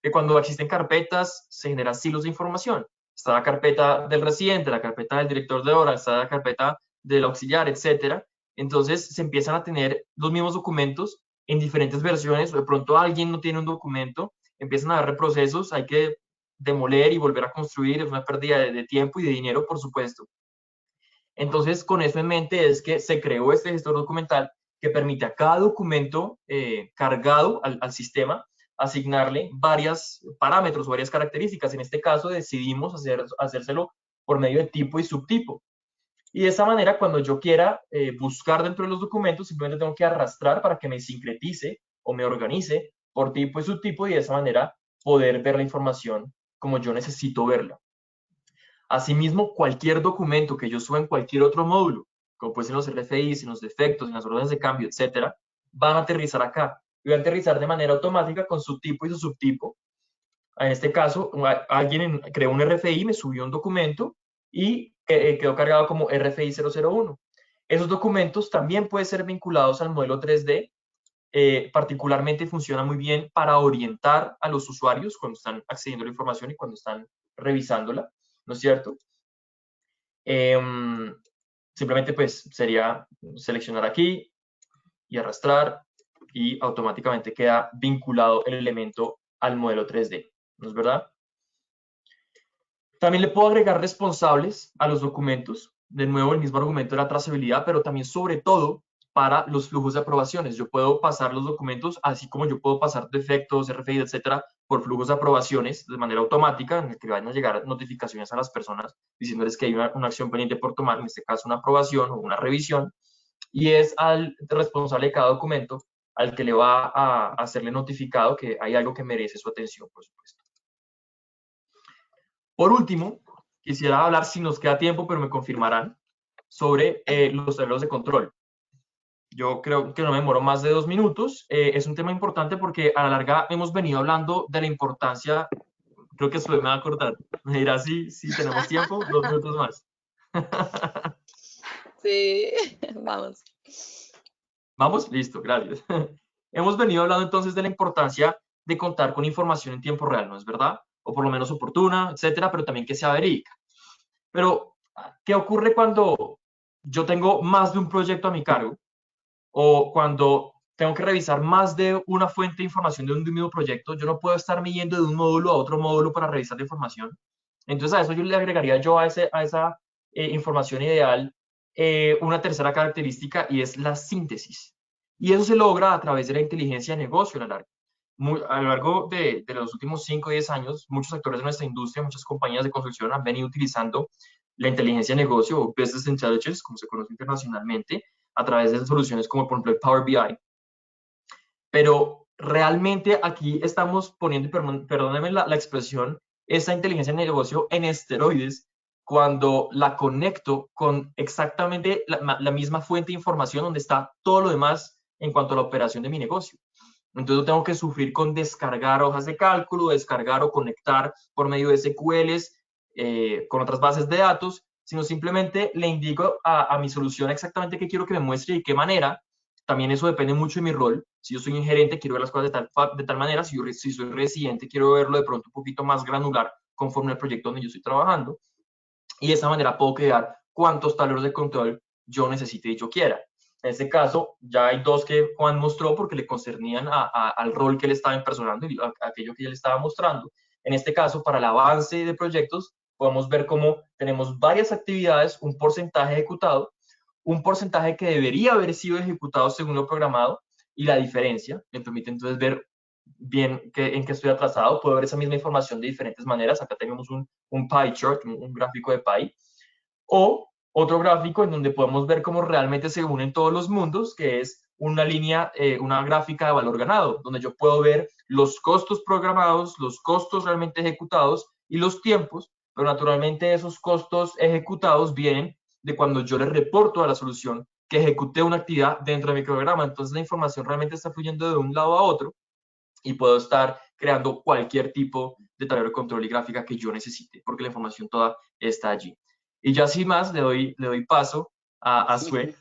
que cuando existen carpetas se generan silos de información. Está la carpeta del residente, la carpeta del director de obra, está la carpeta del auxiliar, etcétera. Entonces se empiezan a tener los mismos documentos en diferentes versiones, o de pronto alguien no tiene un documento, empiezan a haber reprocesos, hay que demoler y volver a construir, es una pérdida de tiempo y de dinero, por supuesto. Entonces, con eso en mente es que se creó este gestor documental que permite a cada documento cargado al sistema asignarle varios parámetros, varias características. En este caso decidimos hacérselo por medio de tipo y subtipo. Y de esa manera, cuando yo quiera buscar dentro de los documentos, simplemente tengo que arrastrar para que me sincretice o me organice por tipo y subtipo y de esa manera poder ver la información como yo necesito verla. Asimismo, cualquier documento que yo suba en cualquier otro módulo, como puede ser en los RFIs, en los defectos, en las órdenes de cambio, etcétera, van a aterrizar acá. Y van a aterrizar de manera automática con su tipo y su subtipo. En este caso, alguien creó un RFI, me subió un documento y quedó cargado como RFI 001. Esos documentos también pueden ser vinculados al modelo 3D. Particularmente funciona muy bien para orientar a los usuarios cuando están accediendo a la información y cuando están revisándola, ¿no es cierto? Simplemente pues sería seleccionar aquí y arrastrar y automáticamente queda vinculado el elemento al modelo 3D, ¿no es verdad? También le puedo agregar responsables a los documentos. De nuevo, el mismo argumento de la trazabilidad, pero también sobre todo para los flujos de aprobaciones. Yo puedo pasar los documentos, así como yo puedo pasar defectos, RFID, etcétera, por flujos de aprobaciones de manera automática, en el que van a llegar notificaciones a las personas diciéndoles que hay una acción pendiente por tomar, en este caso una aprobación o una revisión, y es al responsable de cada documento al que le va a hacerle notificado que hay algo que merece su atención, por supuesto. Por último, quisiera hablar, si nos queda tiempo, pero me confirmarán, sobre los tableros de control. Yo creo que no me demoro más de 2 minutos. Es un tema importante porque a la larga hemos venido hablando de la importancia, creo que me va a acordar. Me dirá si tenemos tiempo, 2 minutos más. Sí, vamos. ¿Vamos? Listo, gracias. Hemos venido hablando entonces de la importancia de contar con información en tiempo real, ¿no es verdad? O por lo menos oportuna, etcétera, pero también que sea verídica. Pero, ¿qué ocurre cuando yo tengo más de un proyecto a mi cargo? O cuando tengo que revisar más de una fuente de información de un mismo proyecto, yo no puedo estar yendo de un módulo a otro módulo para revisar la información. Entonces a eso yo le agregaría yo a esa información ideal una tercera característica y es la síntesis. Y eso se logra a través de la inteligencia de negocio a lo largo de los últimos 5 o 10 años, muchos actores de nuestra industria, muchas compañías de construcción han venido utilizando la inteligencia de negocio o Business Intelligence, como se conoce internacionalmente, a través de soluciones como por ejemplo el Power BI. Pero realmente aquí estamos poniendo, perdónenme la expresión, esa inteligencia de negocio en esteroides cuando la conecto con exactamente la misma fuente de información donde está todo lo demás en cuanto a la operación de mi negocio. Entonces tengo que sufrir con descargar hojas de cálculo, descargar o conectar por medio de SQLs con otras bases de datos, sino simplemente le indico a mi solución exactamente qué quiero que me muestre y qué manera. También eso depende mucho de mi rol. Si yo soy un gerente, quiero ver las cosas de tal manera. Si soy residente, quiero verlo de pronto un poquito más granular conforme al proyecto donde yo estoy trabajando. Y de esa manera puedo crear cuántos tableros de control yo necesite y yo quiera. En este caso, ya hay 2 que Juan mostró porque le concernían al rol que él estaba impersonando y a aquello que él estaba mostrando. En este caso, para el avance de proyectos, podemos ver cómo tenemos varias actividades, un porcentaje ejecutado, un porcentaje que debería haber sido ejecutado según lo programado y la diferencia. Me permite entonces ver bien en qué estoy atrasado. Puedo ver esa misma información de diferentes maneras. Acá tenemos un pie chart, un gráfico de pie. O otro gráfico en donde podemos ver cómo realmente se unen todos los mundos, que es una línea, una gráfica de valor ganado, donde yo puedo ver los costos programados, los costos realmente ejecutados y los tiempos, pero naturalmente esos costos ejecutados vienen de cuando yo le reporto a la solución que ejecute una actividad dentro de mi programa. Entonces la información realmente está fluyendo de un lado a otro y puedo estar creando cualquier tipo de tablero de control y gráfica que yo necesite, porque la información toda está allí. Y ya sin más, le doy paso a Sue.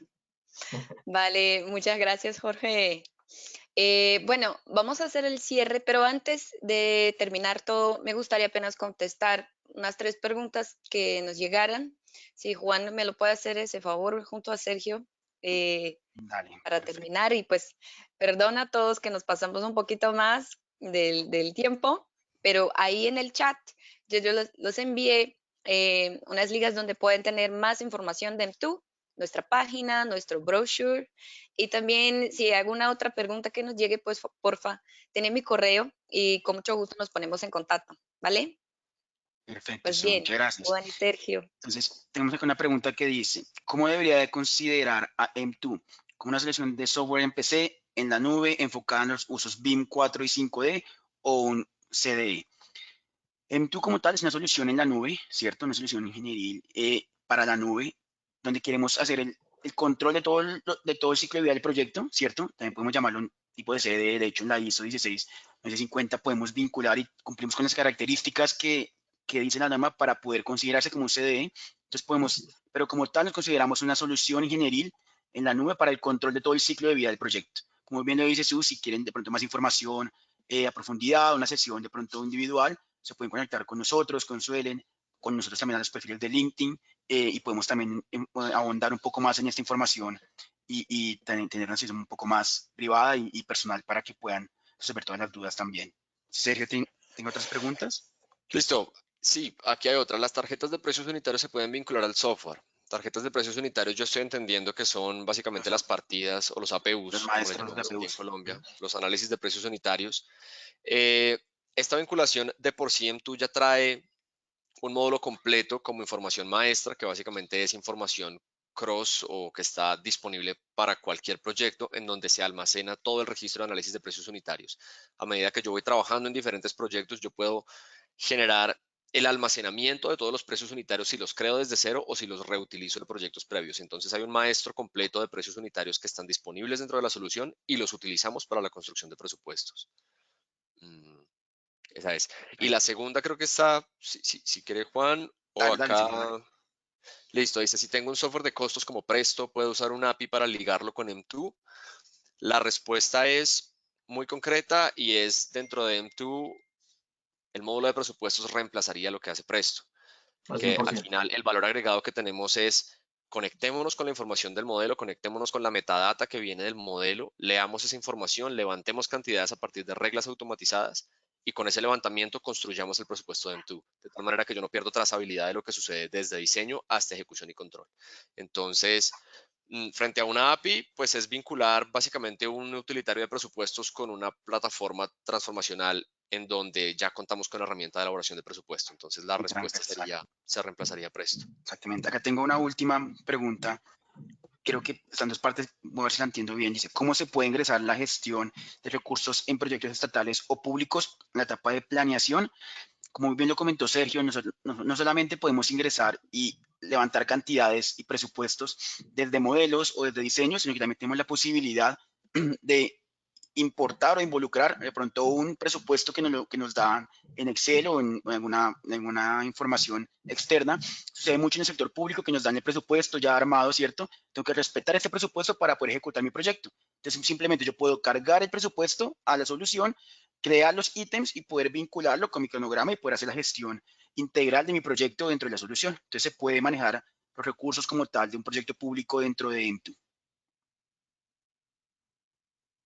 Vale, muchas gracias, Jorge. Bueno, vamos a hacer el cierre, pero antes de terminar todo, me gustaría apenas contestar unas 3 preguntas que nos llegaran. Si Juan me lo puede hacer ese favor junto a Sergio Dale, para perfecto. terminar. Y pues, perdona a todos que nos pasamos un poquito más del tiempo, pero ahí en el chat yo los envié unas ligas donde pueden tener más información de M2, nuestra página, nuestro brochure, y también si hay alguna otra pregunta que nos llegue, pues porfa, tiene mi correo y con mucho gusto nos ponemos en contacto, ¿vale? Perfecto, Pues Su, bien, muchas gracias. Juan y Sergio. Entonces, tenemos acá una pregunta que dice, ¿cómo debería de considerar a M2 como una solución de software en PC, en la nube, enfocada en los usos BIM 4 y 5D o un CDE? M2 como tal es una solución en la nube, ¿cierto? Una solución ingenieril para la nube, donde queremos hacer el control de todo el ciclo de vida del proyecto, ¿cierto? También podemos llamarlo un tipo de CDE, de hecho en la ISO 16950 podemos vincular y cumplimos con las características que dice la norma para poder considerarse como un CDE. Entonces podemos, pero como tal nos consideramos una solución ingenieril en la nube para el control de todo el ciclo de vida del proyecto. Como bien lo dice Su, si quieren de pronto más información a profundidad, una sesión de pronto individual, se pueden conectar con nosotros, con Suelen, con nosotros también a los perfiles de LinkedIn y podemos también ahondar un poco más en esta información y tener una sesión un poco más privada y personal para que puedan resolver todas las dudas también. Sergio, ¿tengo otras preguntas? Listo. Sí, aquí hay otra. Las tarjetas de precios unitarios se pueden vincular al software. Tarjetas de precios unitarios yo estoy entendiendo que son básicamente las partidas o los Los APUs, como le maestros de llamamos aquí en APUs. Colombia, los análisis de precios unitarios. Esta vinculación de por sí en ya trae un módulo completo como información maestra, que básicamente es información cross o que está disponible para cualquier proyecto en donde se almacena todo el registro de análisis de precios unitarios. A medida que yo voy trabajando en diferentes proyectos, yo puedo generar el almacenamiento de todos los precios unitarios si los creo desde cero o si los reutilizo en proyectos previos. Entonces hay un maestro completo de precios unitarios que están disponibles dentro de la solución y los utilizamos para la construcción de presupuestos. Esa es. Y la segunda creo que está, si quiere Juan, o Dale, acá, Sergio, dale. listo, dice, si tengo un software de costos como Presto, ¿puedo usar un API para ligarlo con M2? La respuesta es muy concreta y es dentro de M2, el módulo de presupuestos reemplazaría lo que hace Presto. Al Que al 100%. final el valor agregado que tenemos es conectémonos con la información del modelo, conectémonos con la metadata que viene del modelo, leamos esa información, levantemos cantidades a partir de reglas automatizadas y con ese levantamiento construyamos el presupuesto de M2, de tal manera que yo no pierdo trazabilidad de lo que sucede desde diseño hasta ejecución y control. Entonces, frente a una API, pues es vincular básicamente un utilitario de presupuestos con una plataforma transformacional en donde ya contamos con la herramienta de elaboración de presupuesto. Entonces la respuesta sería, se reemplazaría Presto. Exactamente. Acá tengo una última pregunta. Creo que están dos partes, voy a ver si la entiendo bien. Dice, ¿cómo se puede ingresar la gestión de recursos en proyectos estatales o públicos en la etapa de planeación? Como bien lo comentó Sergio, no solamente podemos ingresar y levantar cantidades y presupuestos desde modelos o desde diseños, sino que también tenemos la posibilidad de importar o involucrar de pronto un presupuesto que nos dan en Excel o en alguna información externa. Sucede mucho en el sector público que nos dan el presupuesto ya armado, ¿cierto? Tengo que respetar ese presupuesto para poder ejecutar mi proyecto. Entonces, simplemente yo puedo cargar el presupuesto a la solución, crear los ítems y poder vincularlo con mi cronograma y poder hacer la gestión integral de mi proyecto dentro de la solución. Entonces, se puede manejar los recursos como tal de un proyecto público dentro de M2.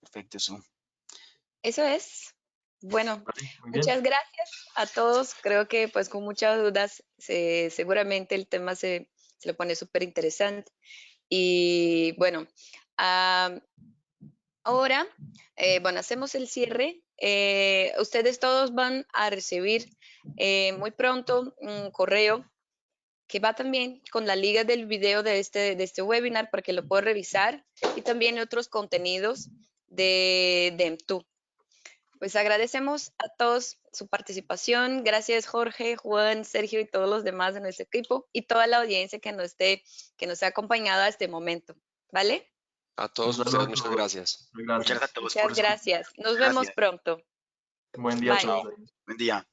Perfecto, eso. Eso es. Bueno, Vale, muy bien. muchas gracias a todos. Creo que pues con muchas dudas seguramente el tema se lo pone súper interesante. Y bueno, ahora, bueno, hacemos el cierre. Ustedes todos van a recibir muy pronto un correo que va también con la liga del video de este webinar para que lo puedan revisar y también otros contenidos de M2. Pues agradecemos a todos su participación. Gracias Jorge, Juan, Sergio y todos los demás de nuestro equipo y toda la audiencia que nos ha acompañado a este momento. ¿vale? A todos Hasta ustedes, luego. muchas gracias. Muchas gracias. Muchas gracias a todos Muchas por su- gracias. Nos vemos Gracias. pronto. Buen día a Bye. todos. Buen día.